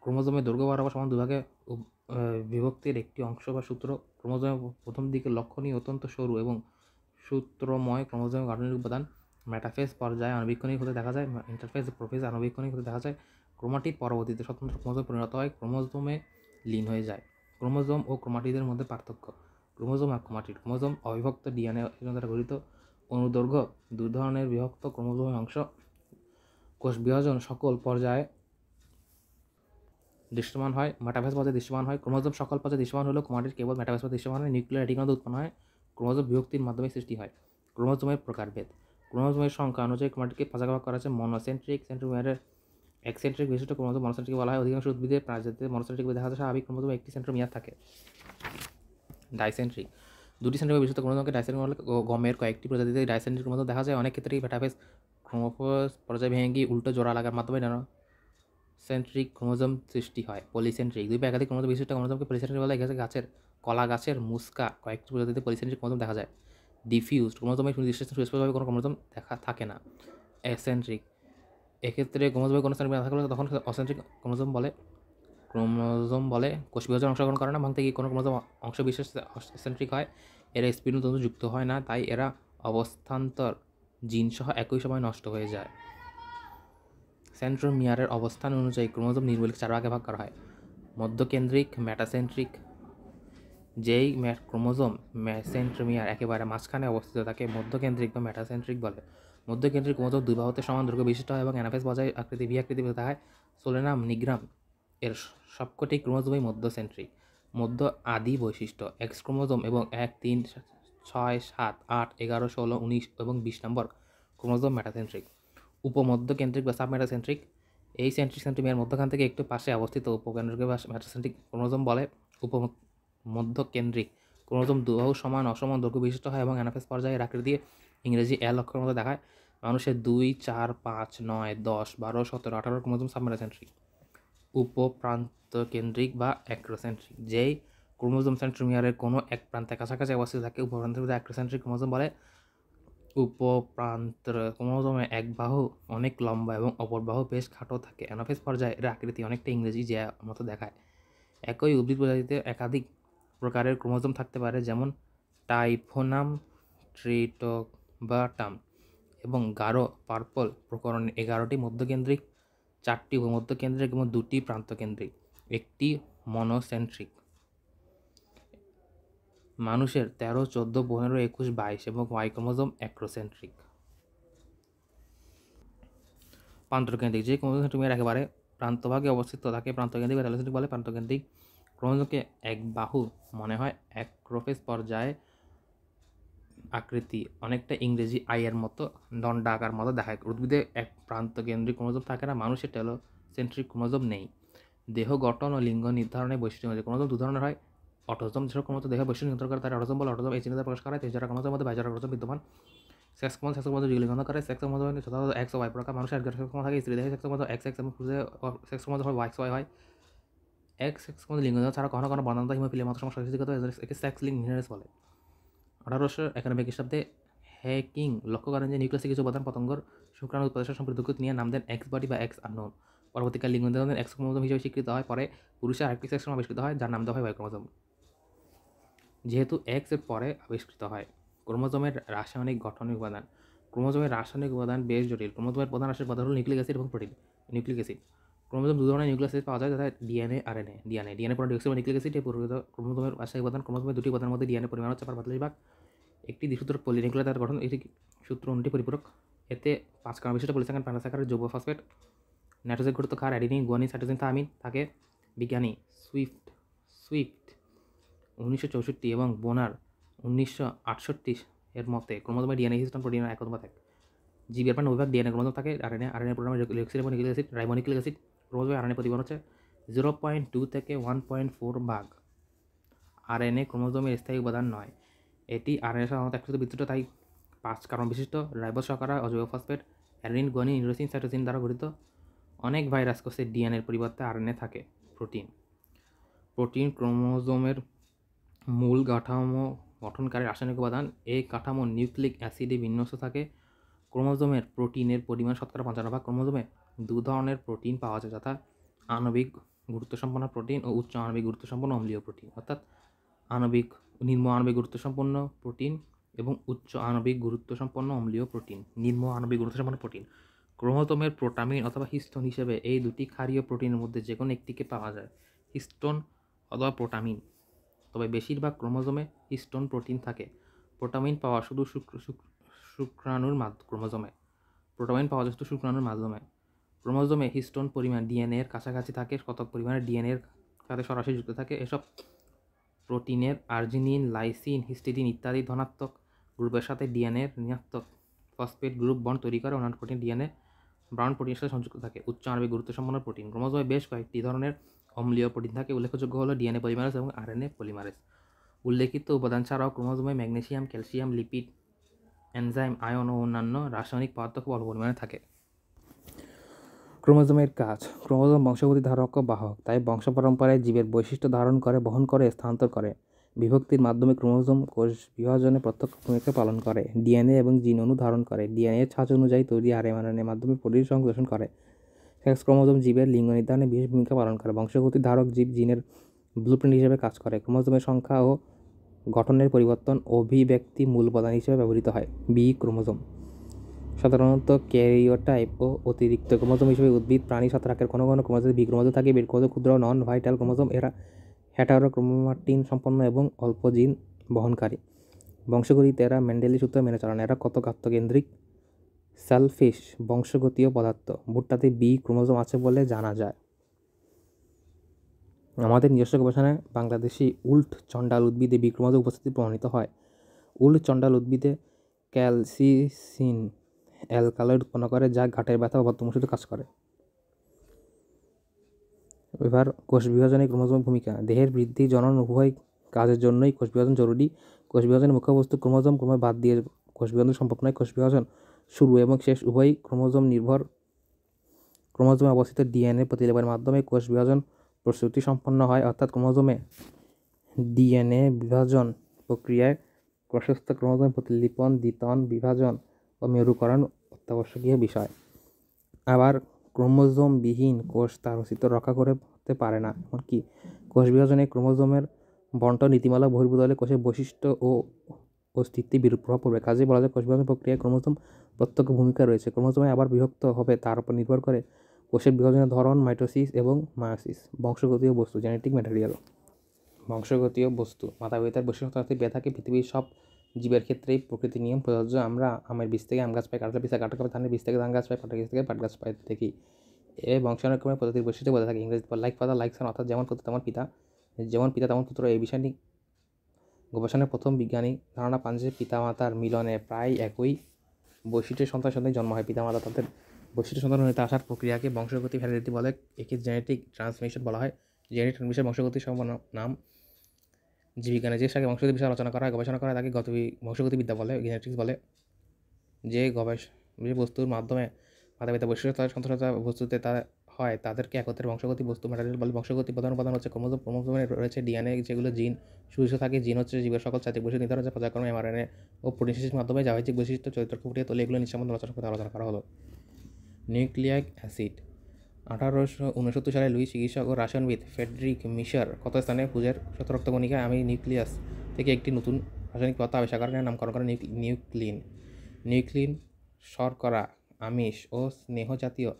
ক্রোমোজোমের দৈর্ঘ্য বরাবর সমান দুভাগে বিভক্তির একটি অংশ বা সূত্র। ক্রোমোজোমের প্রথম দিকে লক্ষণীয় অত্যন্ত সরু এবং সূত্রময় ক্রোমোজোমের গাঠনিক উপাদান মেটাফেজ পর্যায়ে আণুবীক্ষণিক হতে দেখা যায়। ইন্টারফেজ প্রোফেজ আণুবীক্ষণিক হতে দেখা যায়। ক্রোমাটিড পরবর্তীতে স্বতন্ত্র ক্রোমোজোমে পরিণত হয়, ক্রোমোজোমে লীন হয়ে যায়। ক্রোমোজোম ও ক্রোমাটিডের মধ্যে পার্থক্য। ক্রোমোজোম আর ক্রোমাটিড। ক্রোমোজোম অবিভক্ত ডিএনএ দ্বারা গঠিত অনুদৈর্ঘ্য দুই ধরনের বিভক্ত ক্রোমোজোমের অংশ। কোষ বিভাজন সকল পর্যায়ে দৃশ্যমান হয়, মেটাফেজ পর্যায়ে দৃশ্যমান হয়। ক্রোমোজোম সকল পর্যায়ে দৃশ্যমান হলেও ক্রোমাটিড কেবল মেটাফেজ পর্যায়ে দৃশ্যমান হয়। নিউক্লিয়ার রেটিকুলাম উৎপন্ন হয়। ক্রোমোজোম বিভক্তির মাধ্যমে সৃষ্টি হয়। ক্রোমোজোমের প্রকারভেদ। ক্রোমোজোমের সংখ্যা অনুযায়ী ক্রোমাটিডকে পাঁচ ভাগ করা আছে। মনোসেন্ট্রিক, সেন্ট্রোমিয়ারের এক্সেন্ট্রিক বিশিষ্ট ক্রোমোজোম মনোসেন্ট্রিক বলা হয়। অধিকাংশ উদ্ভিদের প্রাণীতে মনোসেন্ট্রিক দেখা যায়। স্বাভাবিক ক্রোমোজোমে একটি সেন্ট্রোমিয়ার থাকে। ডাইসেন্ট্রিক দুটি সেন্ট্রোমিয়ার বিশিষ্ট ক্রোমোজোমকে ডাইসেন্ট্রিক বলে। গমের কয়েকটি প্রজাতিতে ডাইসেন্ট্রিক ক্রোমোজোম দেখা যায়। অনেক ক্ষেত্রেই মেটাফেজ ক্রোমোফোজ পর্যায়ে ভেঙে গিয়ে উল্টো জোড়া লাগার মাধ্যমে সেন্ট্রিক ক্রোমোজোম সৃষ্টি হয়। পলিসেন্ট্রিক, দুই বা একাধিক ক্রোমোজোম বিশিষ্ট ক্রোমোজোমকে পলিসেন্ট্রিক বলে। এক্ষেত্রে গাছের, কলা গাছের মুস্কা কয়েকটি প্রজাতিতে পলিসেন্ট্রিক ক্রোমোজোম দেখা যায়। ডিফিউজড, ক্রোমোজোমে সুস্পষ্টভাবে কোনো ক্রোমোজোম দেখা থাকে না। অ্যাসেন্ট্রিক, এক্ষেত্রে ক্রোমোজোমে কোনো সেন্ট্রিক না থাকলে তখন অসেন্ট্রিক ক্রোমোজোম বলে। কোষ বিভাজনে অংশগ্রহণ করে না, ভাঙতে গিয়ে কোনো ক্রোমোজোম অংশ বিশেষ সেন্ট্রিক হয়। এরা স্পিন্ডল তন্তু যুক্ত হয় না, তাই এরা অবস্থান্তর জিনসহ একই সময় নষ্ট হয়ে যায়। সেন্ট্রোমিয়ারের অবস্থান অনুযায়ী ক্রোমোজোম নির্মূলকে 4 ভাগে ভাগ করা হয়। মধ্যকেন্দ্রিক, মেটাসেন্ট্রিক। যেই ক্রোমোজোম সেন্ট্রোমিয়ার একেবারে মাঝখানে অবস্থিত তাকে মধ্যকেন্দ্রিক বা মেটাসেন্ট্রিক বলে। মধ্যকেন্দ্রিক ক্রোমোজোম দুই বাহুতে সমান দৈর্ঘ্য বিশিষ্ট হয় এবং অ্যানাফেজ বজায় আকৃতি ভি আকৃতি দেখায়। সোলেনাম নিগ্রাম এর সবকটি ক্রোমোজোমই মধ্যসেন্ট্রিক। মধ্য আদি বৈশিষ্ট্য, এক্স ক্রোমোজোম এবং 1, 3, 6, 7, 8, 11, 16, 19 এবং 20 নম্বর ক্রোমোজোম মেটাসেন্ট্রিক। উপমধ্যকেন্দ্রিক বা সাবমেটাসেন্ট্রিক, এই সেন্ট্রিমিয়ার মধ্যখান থেকে একটু পাশে অবস্থিত উপকেন্দ্রিক বা মেটাসেন্ট্রিক ক্রোমোজোম বলে। উপমধ্যকেন্দ্রিক ক্রোমোজোম দুবাহু সমান অসমান দৈর্ঘ্য বিশিষ্ট হয় এবং অ্যানাফেজ পর্যায়ের আকৃতি ইংরেজি এল অক্ষরের মতো দেখায়। মানুষের 2, 4, 5, 9, 10, 12, 17, 18 ক্রোমোজোম সাবমেটাসেন্ট্রিক। উপপ্রান্তকেন্দ্রিক বা অ্যাক্রোসেন্ট্রিক, যেই ক্রোমোজোম সেন্ট্রোমিয়ারের কোনো এক প্রান্তের কাছাকাছি অবস্থিত থাকে উপপ্রান্তকেন্দ্রিক বা অ্যাক্রোসেন্ট্রিক ক্রোমোজোম বলে। উপপ্রান্তর ক্রোমোজোমে এক বাহু অনেক লম্বা এবং অপর বাহু বেশ খাটো থাকে। অ্যানাফেজ পর্যায়ে এর আকৃতি অনেকটা ইংরেজি জ্যা মতো দেখায়। একই উদ্ভিদ প্রজাতিতে একাধিক প্রকারের ক্রোমোজোম থাকতে পারে, যেমন টাইফোনাম ট্রিটোবাটাম এবং গাঢ় পার্পল প্রকরণে 11টি মধ্যকেন্দ্রিক, 4টি উপমধ্যকেন্দ্রিক এবং 2টি প্রান্তকেন্দ্রিক, একটি মনোসেন্ট্রিক। মানুষের 13, 14, 15, 21, 22 এবং ওয়াই ক্রোমোজোম অ্যাক্রোসেন্ট্রিক। প্রান্তকেন্দ্রিক, যে ক্রোমোজোম সেন্ট্রোমিয়ার একেবারে প্রান্তভাগে অবস্থিত তাকে প্রান্তকেন্দ্রিক বা টেলোসেন্ট্রিক বলে। প্রান্তকেন্দ্রিক ক্রোমোজোমকে এক বাহু মনে হয়। অ্যাক্রোফেজ পর্যায়ে আকৃতি অনেকটা ইংরেজি আইয়ের মতো দণ্ডাকার মতো দেখায়। উদ্ভিদে এক প্রান্তকেন্দ্রিক ক্রোমোজোম থাকে না, মানুষের টেলোসেন্ট্রিক ক্রোমোজোম নেই। দেহ গঠন ও লিঙ্গ নির্ধারণে বৈশিষ্ট্য অনুযায়ী ক্রোমোজোম দু ধরনের হয়। অটোজোম, যেসব ক্রোমোজোম দেহ বৈশিষ্ট্য নির্ধারণ করে তারা অটোজোম বলে। অটোজোম এই চিহ্নিত প্রকাশ করা হয় 23 জোড়া ক্রোমোজোমের মধ্যে 22 জোড়া ক্রোমোজোম বিদ্যমান। সেক্স ক্রোমোজোম যুগলিঙ্গন করে। সেক্স ক্রোমোজোম যথাযথ এক্স ও ওয়াই প্রকার। মানুষের 11 সেক্স ক্রোমোজোম থাকে, স্ত্রী দেহে সেক্স ক্রোমোজোম এক্স এক্স এবং পুরুষের সেক্স ক্রোমোজোম এক্স ওয়াই হয়। এক্স সেক্স ক্রোমোজোম লিঙ্গ ছাড়া কখনো কখনো বর্ণান্ত হিমোফিলিয়া মতো সমস্যা সৃষ্টি করতে একে সেক্স লিঙ্ক ইনহেরিটেন্স বলে। 1891 খ্রিস্টাব্দে হ্যাকিং লক্ষ্য করেন যে নিউক্লিয়াসে কিছু উপাদান পতঙ্গর শুক্রাণু উৎপাদন সম্পর্কিত নিয়ে নাম দেন এক্স বডি বা এক্স আননোন। পরবর্তীকালে লিঙ্গ নির্ধারণের এক্স ক্রোমোজোম হিসেবে স্বীকৃত হয়। পরে পুরুষের আরেকটি সেক্স ক্রোমোজোম আবিষ্কৃত হয় যার নাম দেওয়া হয় ওয়াই ক্রোমোজোম, যেহেতু এক্স এর পরে আবিষ্কৃত হয়। ক্রোমোজোমের রাসায়নিক গঠনিক উপাদান, ক্রোমোজোমের রাসায়নিক উপাদান বেশ জটিল। ক্রোমোজোমের প্রধান রাসায়নিক উপাদান হল নিউক্লিক অ্যাসিড এবং প্রোটিন। নিউক্লিক অ্যাসিড, ক্রোমোজোম দু ধরনের নিউক্লিক অ্যাসিড পাওয়া যায়, যথা ডিএনএ আরএনএ। ডিএনএ পরে ডিঅক্সি বা নিউক্লিক অ্যাসিড এই পরিবর্তিত ক্রোমোজোমের রাসায়নিক উপাদান। ক্রোমোজোমের দুটি উপাদানের মধ্যে ডিএনএ পরিমাণ হচ্ছে 45 ভাগ। একটি দ্বিসূত্রক পলিনিউক্লিয়ার গঠন, এটি সূত্র অনুটি পরিপূরক। এতে 5 কার্বন বিশিষ্ট পলিস্যাকারাইড প্যান্টোস্যাকারাইড যৌগ ফসফেট নাইট্রোজেন ঘটিত ক্ষার অ্যাডিনিন গুয়ানিন সাইটোসিন থায়ামিন থাকে। বিজ্ঞানী সুইফট 1964 এবং বোনার 1968 এর মতে ক্রোমোজোমে ডিএনএ হিস্টোন প্রোটিনের এক অনুপাত 1। জীবের প্রাণ বিভাগ ডিএনএ ক্রোমোজোম থাকে। আরএনএ প্রোগ্রামে লিউক্সিন এবং নিউক্লিক অ্যাসিড রাইবোনিউক্লিক অ্যাসিড। ক্রোমোজোমে আরএনএ প্রতিবন হচ্ছে 0.2 থেকে 1.4 ভাগ। আরএনএ ক্রোমোজোমের স্থায়ী উপাদান নয়, এটি আরএনএ সাধারণত একসাথে বিস্তৃত, তাই 5 কার্বন বিশিষ্ট রাইবোজ শর্করা ও জৈব ফসফেট অ্যাডেনিন গুয়ানিন ইউরেসিন সাইটোসিন দ্বারা গঠিত। অনেক ভাইরাস কোষে ডিএনএর পরিবর্তে আরএনএ থাকে। প্রোটিন ক্রোমোজোমের মূল কাঠামো গঠনকারী রাসায়নিক উপাদান। এই কাঠামো নিউক্লিক অ্যাসিডে বিন্যস্ত থাকে। ক্রোমোজোমের প্রোটিনের পরিমাণ শতকরা 55 ভাগ। ক্রোমোজোমে 2 ধরনের প্রোটিন পাওয়া যায়, যথা আণবিক গুরুত্বসম্পন্ন প্রোটিন ও উচ্চ আণবিক গুরুত্বসম্পন্ন অম্লীয় প্রোটিন। অর্থাৎ নিম্ন আণবিক গুরুত্বসম্পন্ন প্রোটিন এবং উচ্চ আণবিক গুরুত্বসম্পন্ন অম্লীয় প্রোটিন। নিম্ন আণবিক গুরুত্বসম্পন্ন প্রোটিন ক্রোমোজোমের প্রোটামিন অথবা হিস্টোন হিসেবে এই দুটি ক্ষারীয় প্রোটিনের মধ্যে যে কোনো একটিকে পাওয়া যায়, হিস্টোন অথবা প্রোটামিন। তবে বেশিরভাগ ক্রোমোজোমে হিস্টোন প্রোটিন থাকে। প্রোটামিন পাওয়া শুধু শুক্রাণুর ক্রোমোজোমে প্রোটামিন পাওয়া যায় শুধু শুক্রাণুর মাধ্যমে। ক্রোমোজোমে হিস্টোন পরিমাণ ডিএনএ এর কাছাকাছি থাকে, কতক পরিমাণে ডিএনএ এর সাথে সরাসরি যুক্ত থাকে। এসব প্রোটিনের আর্জিনিন, লাইসিন, হিস্টিডিন ইত্যাদি ধনাত্মক গ্রুপের সাথে ডিএনএ এর ঋণাত্মক ফসফেট গ্রুপ বন্ড তৈরি করে। অন্যান্য প্রোটিন ডিএনএ ব্রাউন প্রোটিনের সাথে সংযুক্ত থাকে। উচ্চ আণবিক গুরুত্বসম্পন্ন প্রোটিন ক্রোমোজোমে বেশ কয়েকটি ধরনের অম্লীয় প্রোটিন থাকে। উল্লেখযোগ্য হলো ডিএনএ পলিমারেজ এবং আরএনএ পলিমারেজ। উল্লেখিত উপাদান ছাড়াও ক্রোমোজোমে magnesium, calcium, lipid, enzyme, ion ও অন্যান্য রাসায়নিক পদার্থ খুব অল্প পরিমাণে থাকে। ক্রোমোজোমের কাজ। ক্রোমোজোম বংশগতি ধারক ও বাহক, তাই বংশ পরম্পরায় জীবের বৈশিষ্ট্য ধারণ করে, বহন করে, স্থানান্তর করে। বিভক্তির মাধ্যমে ক্রোমোজোম কোষ বিভাজনে প্রত্যক্ষ ভূমিকা পালন করে। ডিএনএ এবং জিন অণু ধারণ করে। ডিএনএ ছাঁচ অনুযায়ী তৈরি আরএনএর মাধ্যমে প্রোটিন সংশ্লেষণ করে। সেক্স ক্রোমোজোম জীবের লিঙ্গ নির্ধারণে বিশেষ ভূমিকা পালন করে। বংশগতি ধারক জীব জিনের ব্লুপ্রিন্ট হিসেবে কাজ করে। ক্রোমোজোমের সংখ্যা ও গঠনের পরিবর্তন অভিব্যক্তি মূল উপাদান হিসেবে ব্যবহৃত হয়। বি ক্রোমোজোম সাধারণত ক্যারিওটাইপ ও অতিরিক্ত ক্রোমোজোম হিসেবে উদ্ভিদ, প্রাণী, ছত্রাকের কোনো কোনো ক্রোমোজোমে বি ক্রোমোজোম থাকে। বি ক্রোমোজোম ক্ষুদ্র নন ভাইটাল ক্রোমোজোম, এরা হেটারোক্রোমাটিন সম্পন্ন এবং অল্প জিন বহনকারী। বংশগতিতে এরা মেন্ডেলি সূত্র মেনে চলেন। এরা কত আত্মকেন্দ্রিক সেলফিশ বংশগতীয় পদার্থ। ভুট্টাতে বি ক্রোমোজোম আছে বলে জানা যায়। আমাদের নিজস্ব গবেষণায় বাংলাদেশি উল্ট চণ্ডাল উদ্ভিদে বি ক্রোমোজোম উপস্থিতি প্রমাণিত হয়। উল্ট চণ্ডাল উদ্ভিদে ক্যালসিসিন অ্যালকালয়েড উৎপন্ন করে, যা ঘাটের ব্যথা ও বদ্ধমূর্ছিত কাজ করে। এবার কোষ বিভাজনে ক্রোমোজোমের ভূমিকা। দেহের বৃদ্ধি, জনন উভয় কাজের জন্যই কোষ বিভাজন জরুরি। কোষ বিভাজনের মুখ্য বস্তু ক্রোমোজোম বাদ দিয়ে কোষ বিভাজন সম্ভব নয়। কোষ বিভাজন শুরু এবং শেষ উভয়ই ক্রোমোজোম নির্ভর। ক্রোমোজোমে অবস্থিত ডিএনএ প্রতিলেপনের মাধ্যমে কোষ বিভাজন প্রস্তুতি সম্পন্ন হয়, অর্থাৎ ক্রোমোজোমে ডিএনএ বিভাজন প্রক্রিয়ায় কোষস্থ ক্রোমোজোম প্রতিলিপন, দ্বিতন, বিভাজন ও মেরুকরণ অত্যাবশ্যকীয় বিষয়। আবার ক্রোমোজোমবিহীন কোষ তার অস্তিত্ব রক্ষা করতে পারে না। এমনকি কোষ বিভাজনে ক্রোমোজোমের বণ্টন নীতিমালা বহির্ভূত হলে কোষের বৈশিষ্ট্য ও অস্তিত্বে বিরূপ প্রভাব পড়বে। কাজেই বলা যায় কোষ বিভাজন প্রক্রিয়ায় ক্রোমোজোম প্রত্যক্ষ ভূমিকা রয়েছে। ক্রোমোজোমে আবার বিভক্ত হবে তার উপর নির্ভর করে কোষের বিভাজনের ধরন, মাইটোসিস এবং মায়োসিস। বংশগতীয় বস্তু, জেনেটিক ম্যাটেরিয়াল। বংশগতীয় বস্তু মাতা-পিতার বৈশিষ্ট্য পেয়ে থাকে। পৃথিবীর সব জীবের ক্ষেত্রেই প্রকৃতির নিয়ম প্রযোজ্য। আমরা আমের বীজ থেকে আম গাছ পাই, কাঁঠালের বীজ থেকে কাঁঠাল পাই, ধানের বীজ থেকে ধান গাছ পাই, পাটের বীজ থেকে পাট গাছ পাই দেখি। এ বংশানুক্রমে প্রজাতির বৈশিষ্ট্য বোঝা থাকে। ইংরেজি লাইক ফাদার লাইক সন, অর্থাৎ যেমন পুত্র তেমন পিতা, যেমন পিতা তেমন পুত্র। এই বিষয়টি গবেষণার প্রথম বিজ্ঞানী ধারণা পান যে পিতামাতার মিলনে প্রায় একই বৈশিষ্ট্যের সন্তান জন্ম হয়। পিতামাতা তাদের বৈশিষ্ট্য সন্তান হতে আসার প্রক্রিয়াকে বংশগতি ভ্যালিডিটি বলে। একে জেনেটিক ট্রান্সমিশন বলা হয়। জেনেটিক ট্রান্সমিশন বংশগতির নাম। জীববিজ্ঞানে যে শাখায় বংশগতি বিষয়ে আলোচনা করা হয়, গবেষণা করা হয়, তাকে বংশগতিবিদ্যা বলে, জেনেটিক্স বলে। যে বস্তুর মাধ্যমে মাতা-পিতা বৈশিষ্ট্য তাদের সন্তানতা বস্তুতে তা হয়, তাদেরকে একত্রে বংশগতি বস্তু ম্যাটেরিয়াল বলে। বংশগতি প্রধান উপাদান হচ্ছে ক্রোমোজোম। ক্রোমোজোমে রয়েছে ডিএনএ, যেগুলো জিন সুবিষ্ট থাকে। জিন হচ্ছে জীবের সকল চারিত্রিক বৈশিষ্ট্য নির্ধারণ, যা পর্যায়ক্রমে এমআরএনএ ও প্রোটিনের মাধ্যমে বাহ্যিক বৈশিষ্ট্য চরিত্রকে ফুটিয়ে তোলে। এগুলো নিচের সম্বন্ধে আলোচনা করা হলো। Nucleic acid. 1869 সালে লুইস চিকিৎসক ও রসায়নবিদ ফ্রেডরিক মিশার কত স্থানে পুজের রক্তকণিকা আমি নিউক্লিয়াস থেকে একটি নতুন রাসায়নিক পদার্থ আবিষ্কার করেন, নামকরণ করেন নিউক্লিন। নিউক্লিন শর্করা, আমিষ ও স্নেহ জাতীয়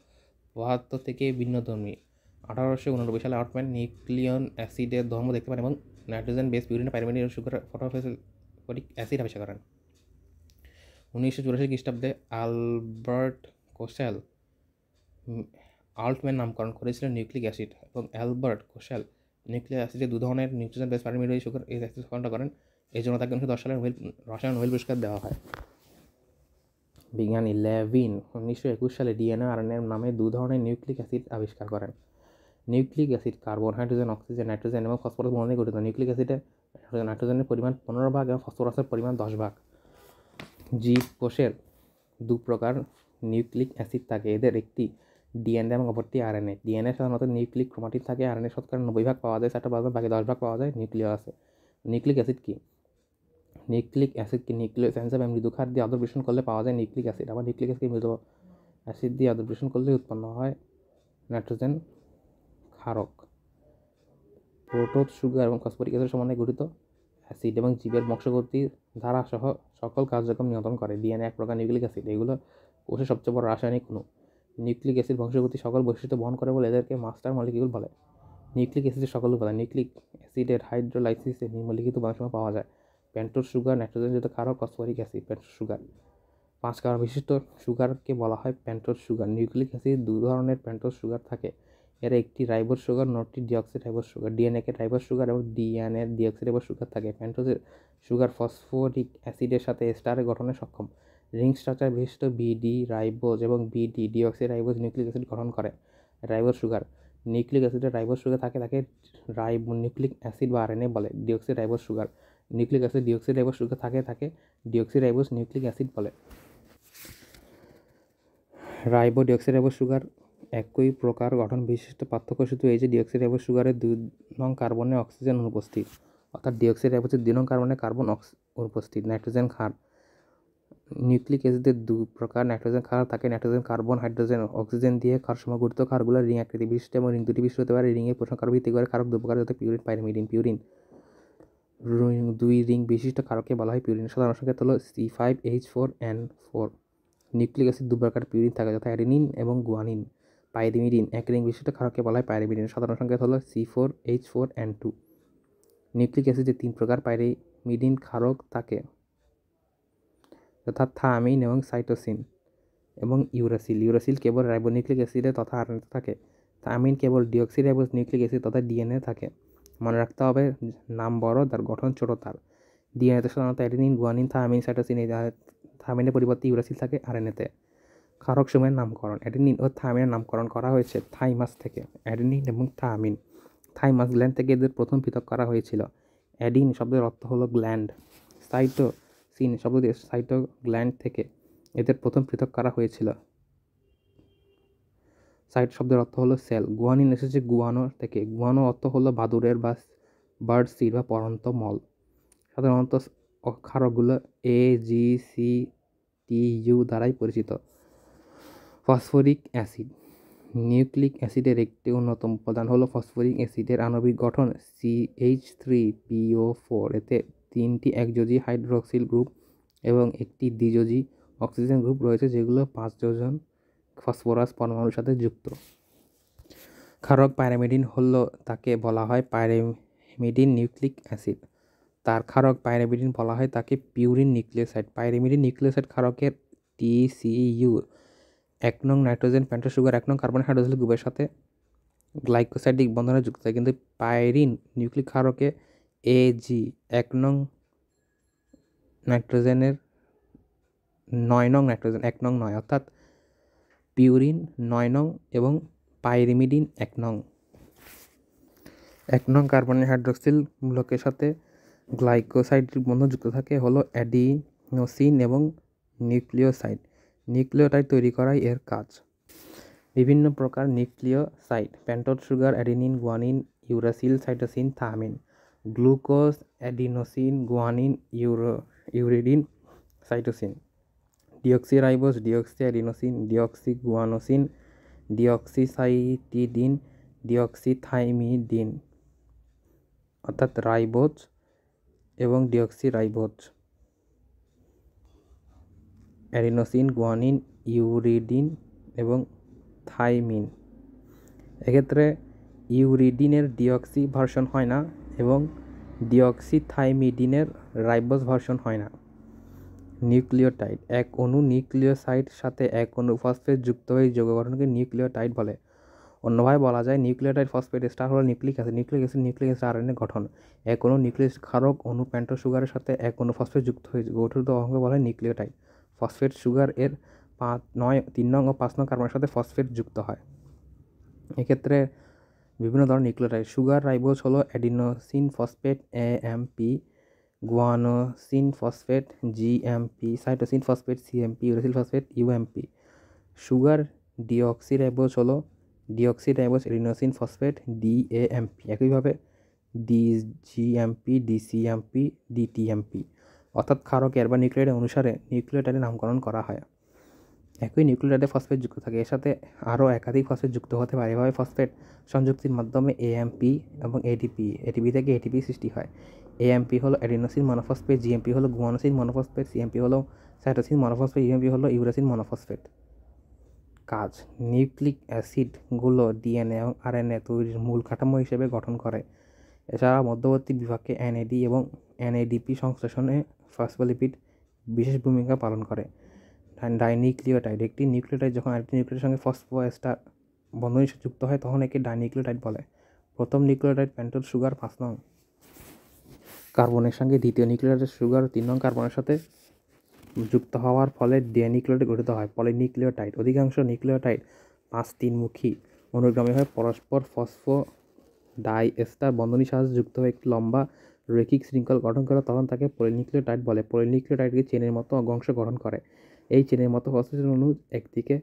পদার্থ থেকে ভিন্নধর্মী। 1889 সালে আর্টম্যান নিউক্লিয়ন অ্যাসিডের ধর্ম দেখতে পান এবং নাইট্রোজেন বেস পিউরিন পাইরিমিডিন ও সুগার ফসফরিক অ্যাসিড আবিষ্কার করেন। 1984 খ্রিস্টাব্দে আল্টম্যান নামকরণ করেছিলেন নিউক্লিক অ্যাসিড এবং অ্যালবার্ট কোশেল নিউক্লিক অ্যাসিডে দু ধরনের নাইট্রোজেন বেস পাইরিমিডিন সুগার এই অ্যাসিড শনাক্ত করেন। এই জন্য তাকে 1910 সালে রসায়ন নোবেল পুরস্কার দেওয়া হয়। বিজ্ঞানী লেভিন 1921 সালে ডিএনএ আরএনএ নামে দু ধরনের নিউক্লিক অ্যাসিড আবিষ্কার করেন। Nucleic acid carbon, hydrogen, oxygen, nitrogen এবং ফসফরাস মৌল নিয়ে গঠিত। নিউক্লিক অ্যাসিডে নাইট্রোজেনের পরিমাণ 15 ভাগ এবং ফসফরাসের পরিমাণ 10 ভাগ। জীবকোষের দু প্রকার নিউক্লিক অ্যাসিড থাকে, এদের একটি ডিএনএ এবং অপরটি আরএনএ। ডিএনএ সাধারণত নিউক্লিক ক্রোমাটিন থাকে, আরএনএ শতকরা 90 ভাগ পাওয়া যায়, সাইটোপ্লাজমে বাকি 10 ভাগ পাওয়া যায় নিউক্লিয়াসে। নিউক্লিক অ্যাসিড কি? নিউক্লিয়স এনজাইম মৃদু ক্ষার দিয়ে আদর বিশ্লেষণ করলে পাওয়া যায় নিউক্লিক অ্যাসিড। আবার নিউক্লিক অ্যাসিডকে মৃদু অ্যাসিড দিয়ে আদর বিশ্লেষণ করলে উৎপন্ন হয় নাইট্রোজেন ক্ষারক। প্রোটোজ, সুগার এবং ফসফরিক অ্যাসিড সমন্বয়ে গঠিত অ্যাসিড এবং জীবের বংশগতির ধারা সহ সকল কার্যক্রম নিয়ন্ত্রণ করে। ডিএনএ এক প্রকার নিউক্লিক অ্যাসিড, এগুলো কোষের সবচেয়ে বড় রাসায়নিক অণু। নিউক্লিক অ্যাসিড বংশগতির সকল বৈশিষ্ট্য বহন করে বলে এদেরকে মাস্টার মলিকিউল বলে। নিউক্লিক অ্যাসিডের সকল উপাদান। নিউক্লিক অ্যাসিডের হাইড্রোলাইসিসে নিম্নলিখিত উপাদানসমূহ পাওয়া যায়: পেন্টোজ সুগার, নাইট্রোজেনযুক্ত ক্ষারক, phosphoric acid. Pentose sugar 5 carbon বিশিষ্ট সুগারকে বলা হয় পেন্টোজ সুগার। নিউক্লিক অ্যাসিড দু ধরনের পেন্টোজ সুগার থাকে, এর একটি রাইবোজ সুগার, অন্যটি ডিঅক্সি রাইবোজ সুগার। ডিএনএকে রাইবোজ সুগার এবং ডিএনএ ডিঅক্সি রাইবোজ সুগার থাকে। পেন্টোজের সুগার ফসফরিক অ্যাসিডের সাথে এস্টার গঠনে সক্ষম। রিং স্ট্রাকচার বিশিষ্ট বিডি রাইবোজ এবং বিডি ডিঅক্সি রাইবোজ নিউক্লিক অ্যাসিড গঠন করে। Ribose sugar. নিউক্লিক অ্যাসিডের রাইবোজ সুগার থাকে, তাকে নিউক্লিক অ্যাসিড বা আরএনএ বলে। Deoxyribose sugar. Nucleic acid deoxyribose sugar থাকে, তাকে ডিঅক্সি রাইবোজ নিউক্লিক অ্যাসিড বলে। রাইবো ডিঅক্সি রাইবোজ সুগার একই প্রকার গঠন বিশিষ্ট পার্থক্য শুধু এই যে ডিঅক্সিরাইবোজ সুগারের 2 নং কার্বনে অক্সিজেন অনুপস্থিত, অর্থাৎ ডিঅক্সিরাইবোজের 2 নং কার্বনে কার্বন অনুপস্থিত। নাইট্রোজেন ক্ষার, নিউক্লিক অ্যাসিডের 2 প্রকার নাইট্রোজেন ক্ষার থাকে। নাইট্রোজেন কার্বন হাইড্রোজেন অক্সিজেন দিয়ে ক্ষারসমূহ গঠিত। ক্ষারগুলো রিং আকৃতি বিশিষ্ট এবং রিং দুটি বিশিষ্ট হতে পারে। রিংয়ের প্রসারকার ভিত্তি করে ক্ষারক 2 প্রকার, যথা পিউরিন, পাইরিমিডিন। পিউরিন 2 রিং বিশিষ্ট ক্ষারককে বলা হয় পিউরিন। সাধারণ সংকেত হলো C5H4N4। নিউক্লিক অ্যাসিড 2 প্রকার পিউরিন থাকে, যথা অ্যাডেনিন এবং গুয়ানিন। পাইরিমিডিন 1 রিং বিশিষ্ট ক্ষারককে বলা হয় পাইরিমিডিন। সাধারণ সংকেত হলো C4H4N2। নিউক্লিক অ্যাসিডে 3 প্রকার পাইরিমিডিন ক্ষারক থাকে, যথা থায়ামিন এবং সাইটোসিন এবং ইউরাসিল। ইউরাসিল কেবল রাইবোনিউক্লিক অ্যাসিডে তথা আরএনএতে থাকে। থায়ামিন কেবল ডিঅক্সিরাইবোজ নিউক্লিক অ্যাসিড তথা ডিএনএ থাকে। মনে রাখতে হবে নাম বড়, তার গঠন ছোট। তার ডিএনএতে সাধারণত অ্যাডেনিন, গুয়ানিন, থায়ামিন, সাইটোসিন, এই থায়ামিনের পরিবর্তে ইউরাসিল থাকে আরএনএতে। ক্ষারক সমূহের নামকরণ। অ্যাডেনিন ও থায়ামিনের নামকরণ করা হয়েছে থাইমাস থেকে। অ্যাডেনিন এবং থায়ামিন থাইমাস গ্ল্যান্ড থেকে এদের প্রথম পৃথক করা হয়েছিল। অ্যাডিন শব্দের অর্থ হলো গ্ল্যান্ড। সাইটোসিন শব্দটি সাইটোগ্ল্যান্ড থেকে এদের প্রথম পৃথক করা হয়েছিল। সাইট শব্দের অর্থ হলো সেল। গুয়ানিন এসেছে গুয়ানো থেকে। গুয়ানো অর্থ হলো বাদুড়ের বা বার্ড সিড বা পরন্ত মল। সাধারণত ক্ষারকগুলো AGCTU দ্বারাই পরিচিত। Phosphoric acid. নিউক্লিক অ্যাসিডের একটি অন্যতম উপাদান হলো ফসফরিক অ্যাসিডের আণবিক গঠন CH3PO4। এতে 3টি একযোজী হাইড্রোক্সিল গ্রুপ এবং একটি দ্বিযোজী অক্সিজেন গ্রুপ রয়েছে, যেগুলো 5 যোজন ফসফরাস পরমাণুর সাথে যুক্ত। ক্ষারক পাইরিমিডিন হলো তাকে বলা হয় পাইরিমিডিন নিউক্লিক অ্যাসিড। তার ক্ষারক পাইরিমিডিন বলা হয় তাকে পিউরিন নিউক্লিওসাইড। পাইরিমিডিন নিউক্লিওসাইড ক্ষারকের TCU 1 নং নাইট্রোজেন পেন্টোজ সুগার 1 নং কার্বন হাইড্রোক্সিল গ্রুপের সাথে গ্লাইকোসাইডিক বন্ধনে যুক্ত হয়, কিন্তু পাইরিন নিউক্লিক ক্ষারকে AG 1 নং নাইট্রোজেনের 9 নং নাইট্রোজেন 1 নং 9, অর্থাৎ পিউরিন 9 নং এবং পাইরিমিডিন 1 নং। 1 নং কার্বন হাইড্রোক্সিল মূলকের সাথে গ্লাইকোসাইডিক বন্ধন যুক্ত থাকে হলো অ্যাডিনোসিন এবং নিউক্লিওসাইড। নিউক্লিওটাইড তৈরি করাই এর কাজ। বিভিন্ন প্রকার nucleoside: pentose sugar, adenine, guanine, uracil, cytosine, thymine. Glucose, adenosine, guanine, uridine, cytosine. Deoxyribose, deoxyadenosine, deoxyguanosine, deoxycytidine, deoxythymidine, অর্থাৎ রাইবোজ এবং ডিঅক্সিরাইবোজ। অ্যাডিনোসিন, গুয়ানিন, ইউরিডিন এবং থাইমিন। এক্ষেত্রে ইউরিডিনের ডিঅক্সি ভার্সন হয় না এবং ডিঅক্সিথাইমিডিনের রাইবোজ ভার্সন হয় না। নিউক্লিওটাইড: এক অণু নিউক্লিওসাইড সাথে এক অণু ফসফেট যুক্ত হয়ে যৌগ গঠনকে নিউক্লিওটাইড বলে। অন্যভাবে বলা যায় নিউক্লিওটাইড ফসফেট স্টার হলো nucleic acid. Nucleic acid RNA গঠন। এক অণু নিউক্লিক ক্ষারক অণু পেন্টোজ সুগারের সাথে এক অণু ফসফেট যুক্ত হয়ে গঠিত অঙ্গকে বলা হয় নিউক্লিওটাইড। ফসফেট সুগার এর 3 নং ও 5 নং কার্বনের সাথে ফসফেট যুক্ত হয়। এক্ষেত্রে বিভিন্ন ধরনের নিউক্লিওটাইড। সুগার রাইবোজ হলো adenosine phosphate AMP, guanosine phosphate GMP, cytosine phosphate CMP, uracil phosphate UMP। Sugar deoxyribose হলো ডিঅক্সিরাইবোজ অ্যাডিনোসিন ফসফেট DAMP। একইভাবে DGMP, DCMP, DTMP, অর্থাৎ ক্ষারকের বা নিউক্লিওটাইড অনুসারে নিউক্লিওটাইডের নামকরণ করা হয়। একই নিউক্লিওটাইডে ফসফেট যুক্ত থাকে, এর সাথে আরও একাধিক ফসফেট যুক্ত হতে পারে। এভাবে ফসফেট সংযুক্তির মাধ্যমে AMP এবং ATP থেকে ATP সৃষ্টি হয়। AMP হলো অ্যাডিনোসিন মনোফসফেট, GMP হলো গুয়ানোসিন মনোফসফেট, CMP হলো সাইটোসিন মনোফসফেট, UMP হলো ইউরাসিন মনোফসফেট। কাজ: নিউক্লিক অ্যাসিডগুলো ডিএনএ এবং আরএনএ তৈরির মূল কাঠামো হিসেবে গঠন করে। এছাড়া মধ্যবর্তী বিভাগকে NAD এবং NADP সংশ্লেষণে ফসফোলিপিড বিশেষ ভূমিকা পালন করে। ডাইনিউক্লিওটাইড: একটি নিউক্লিওটাইড যখন আরেকটি নিউক্লিওটাইডের সঙ্গে ফসফোএস্টার বন্ধনে যুক্ত হয় তখন একে ডাইনিউক্লিওটাইড বলে। প্রথম নিউক্লিওটাইড পেন্টোজ সুগার 5 নং কার্বনের সঙ্গে দ্বিতীয় নিউক্লিওটাইড সুগার 3 নং কার্বনের সাথে যুক্ত হওয়ার ফলে ডিনিউক্লিওটাইড গঠিত হয়। পলিনিউক্লিওটাইড: অধিকাংশ নিউক্লিওটাইড 5-3-মুখী অনুগামী হয়ে পরস্পর ফসফোডাইএস্টার বন্ধনীর সাহায্যে যুক্ত হয়ে একটি লম্বা রৈখিক শৃঙ্খল গঠন করে, তখন তাকে পলিনিউক্লিওটাইড বলে। পলিনিউক্লিওটাইডকে চেনের মতো অংশ গঠন করে। এই চেনের মতো ফসফেট অণু একদিকে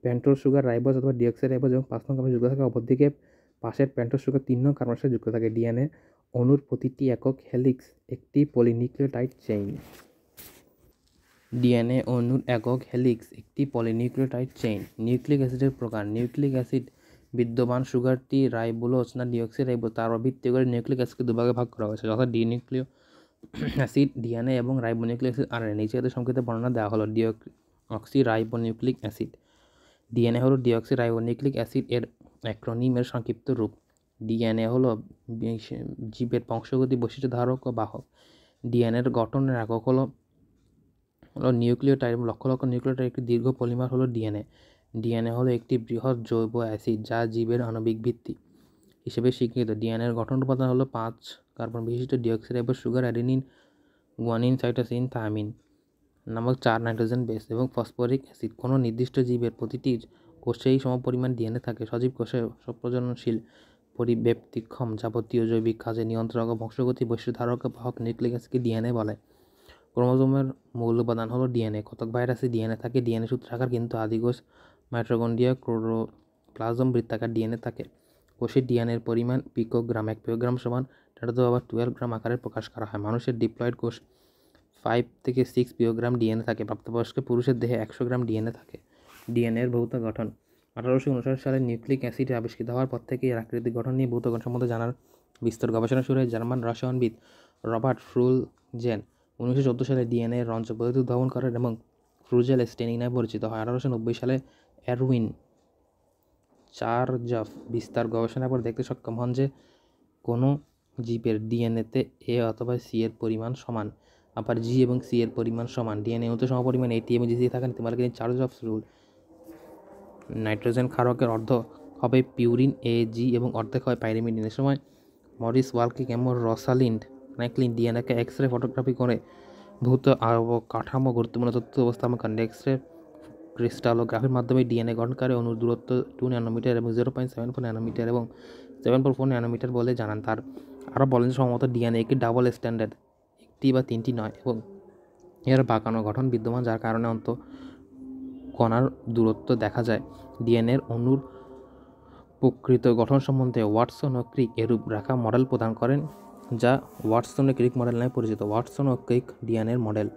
পেন্টোজ সুগার রাইবোজ অথবা ডিঅক্সিরাইবোজ এবং 5 নং কার্বন যুক্ত থাকে, অপরদিকে পাশের পেন্টোজ সুগার 3 নং কার্বনের সাথে যুক্ত থাকে। ডিএনএ অণুর প্রতিটি একক হেলিক্স একটি পলিনিউক্লিওটাইড চেইন। ডিএনএ অণুর একক হেলিক্স একটি পলিনিউক্লিওটাইড চেইন। নিউক্লিক অ্যাসিডের প্রকার। নিউক্লিক অ্যাসিড বিদ্যমান সুগারটি রাইবোলোজ না ডিঅক্সিরাইবোজ তার উপর ভিত্তি করে নিউক্লিক অ্যাসিডকে দুভাগে ভাগ করা হয়েছে, যথা ডিনিউক্লিও অ্যাসিড ডিএনএ এবং রাইবোনিউক্লিক অ্যাসিড আরএনএ। নিচে এদের সংক্ষিপ্ত বর্ণনা দেওয়া হলো। Deoxyribonucleic acid. ডিএনএ হলো ডিঅক্সিরাইবোনিউক্লিক অ্যাসিড এর অ্যাক্রোনিমের সংক্ষিপ্ত রূপ। ডিএনএ হলো জীবের বংশগতি বৈশিষ্ট্য ধারক ও বাহক। ডিএনএর গঠনের একক হলো নিউক্লিওটাইড এবং লক্ষ লক্ষ নিউক্লিওটাইড একটি দীর্ঘ পলিমার হলো ডিএনএ। ডিএনএ হলো একটি বৃহৎ জৈব অ্যাসিড যা জীবের আণবিক ভিত্তি হিসেবে স্বীকৃত। ডিএনএর গঠন উপাদান হলো 5 কার্বন বিশিষ্ট deoxyribose sugar, adenine, guanine, cytosine, thymine নামক 4 নাইট্রোজেন বেস এবং ফসফরিক অ্যাসিড। কোনো নির্দিষ্ট জীবের প্রতিটি কোষেই সমপরিমাণ ডিএনএ থাকে। সজীব কোষে প্রজননশীল, পরিব্যক্তিক্ষম যাবতীয় জৈবিক কাজে নিয়ন্ত্রক ও বংশগতি বৈশিষ্ট্য ধারক বাহক নিউক্লিক অ্যাসিডকে ডিএনএ বলে। ক্রোমোজোমের মূল উপাদান হলো ডিএনএ। কতক ভাইরাসে ডিএনএ থাকে ডিএনএ সূত্রাকার, কিন্তু আদিকোষ মাইটোকন্ড্রিয়া ক্লোরোপ্লাজম বৃত্তাকার ডিএনএ থাকে। কোষের ডিএনএর পরিমাণ পিকোগ্রাম। 1 পিকোগ্রাম সমান 10^12 গ্রাম আকারে প্রকাশ করা হয়। মানুষের ডিপ্লয়েড কোষ 5 থেকে 6 পিকোগ্রাম ডিএনএ থাকে। প্রাপ্তবয়স্ক পুরুষের দেহে 100 গ্রাম ডিএনএ থাকে। ডিএনএর ভৌত গঠন। 1859 সালে নিউক্লিক অ্যাসিড আবিষ্কৃত হওয়ার পর থেকে এর আকৃতিক গঠন নিয়ে ভৌত গঠন সম্বন্ধে জানার বিস্তর গবেষণা শুরু হয়। জার্মান রসায়নবিদ রবার্ট ফ্রুলজেন 1914 সালে ডিএনএ রঞ্চ পদ্ধতি উদ্ভাবন করেন এবং ফ্রুজেল স্টেনিং নামে পরিচিত হয়। 1890 সালে এরউইন চারজফ বিস্তার গবেষণার পর দেখতে সক্ষম হন যে কোনো জীবের ডিএনএতে এ অথবা সি এর পরিমাণ সমান, আবার জি এবং সি এর পরিমাণ সমান। ডিএনএ অণুতে সমপরিমাণ এটি এবং জিসি থাকেন, তোমার কিন্তু চারজফ রুল। নাইট্রোজেন ক্ষারকের অর্ধেক হবে পিউরিন এ জি এবং অর্ধেক হয় পাইরিমিডিন। এ সময় মরিস ওয়ালকিং এবং রসালিন্ড ফ্র্যাঙ্কলিন ডিএনএকে এক্স রে ফটোগ্রাফি করে ভৌত কাঠামো গুরুত্বপূর্ণ তথ্য উপস্থাপন করেন। এক্স রে ক্রিস্টালোগ্রাফির মাধ্যমে ডিএনএ গঠনকারী অণুর দূরত্ব 2 ন্যানোমিটার এবং 0.74 ন্যানোমিটার এবং 7.4 ন্যানোমিটার বলে জানান। তার আরও বলেন যে সম্ভবত ডিএনএ একটি ডাবল স্ট্যান্ডার্ড, একটি বা তিনটি নয়, এবং এর বাঁকানো গঠন বিদ্যমান, যার কারণে কণার দূরত্ব দেখা যায়। ডিএনএর অণুর প্রকৃত গঠন সম্বন্ধে ওয়াটসন ও ক্রিক এরূপ রেখা মডেল প্রদান করেন, যা ওয়াটসন ও ক্রিক মডেল নামে পরিচিত। ওয়াটসন ও ক্রিক ডিএনএর মডেল।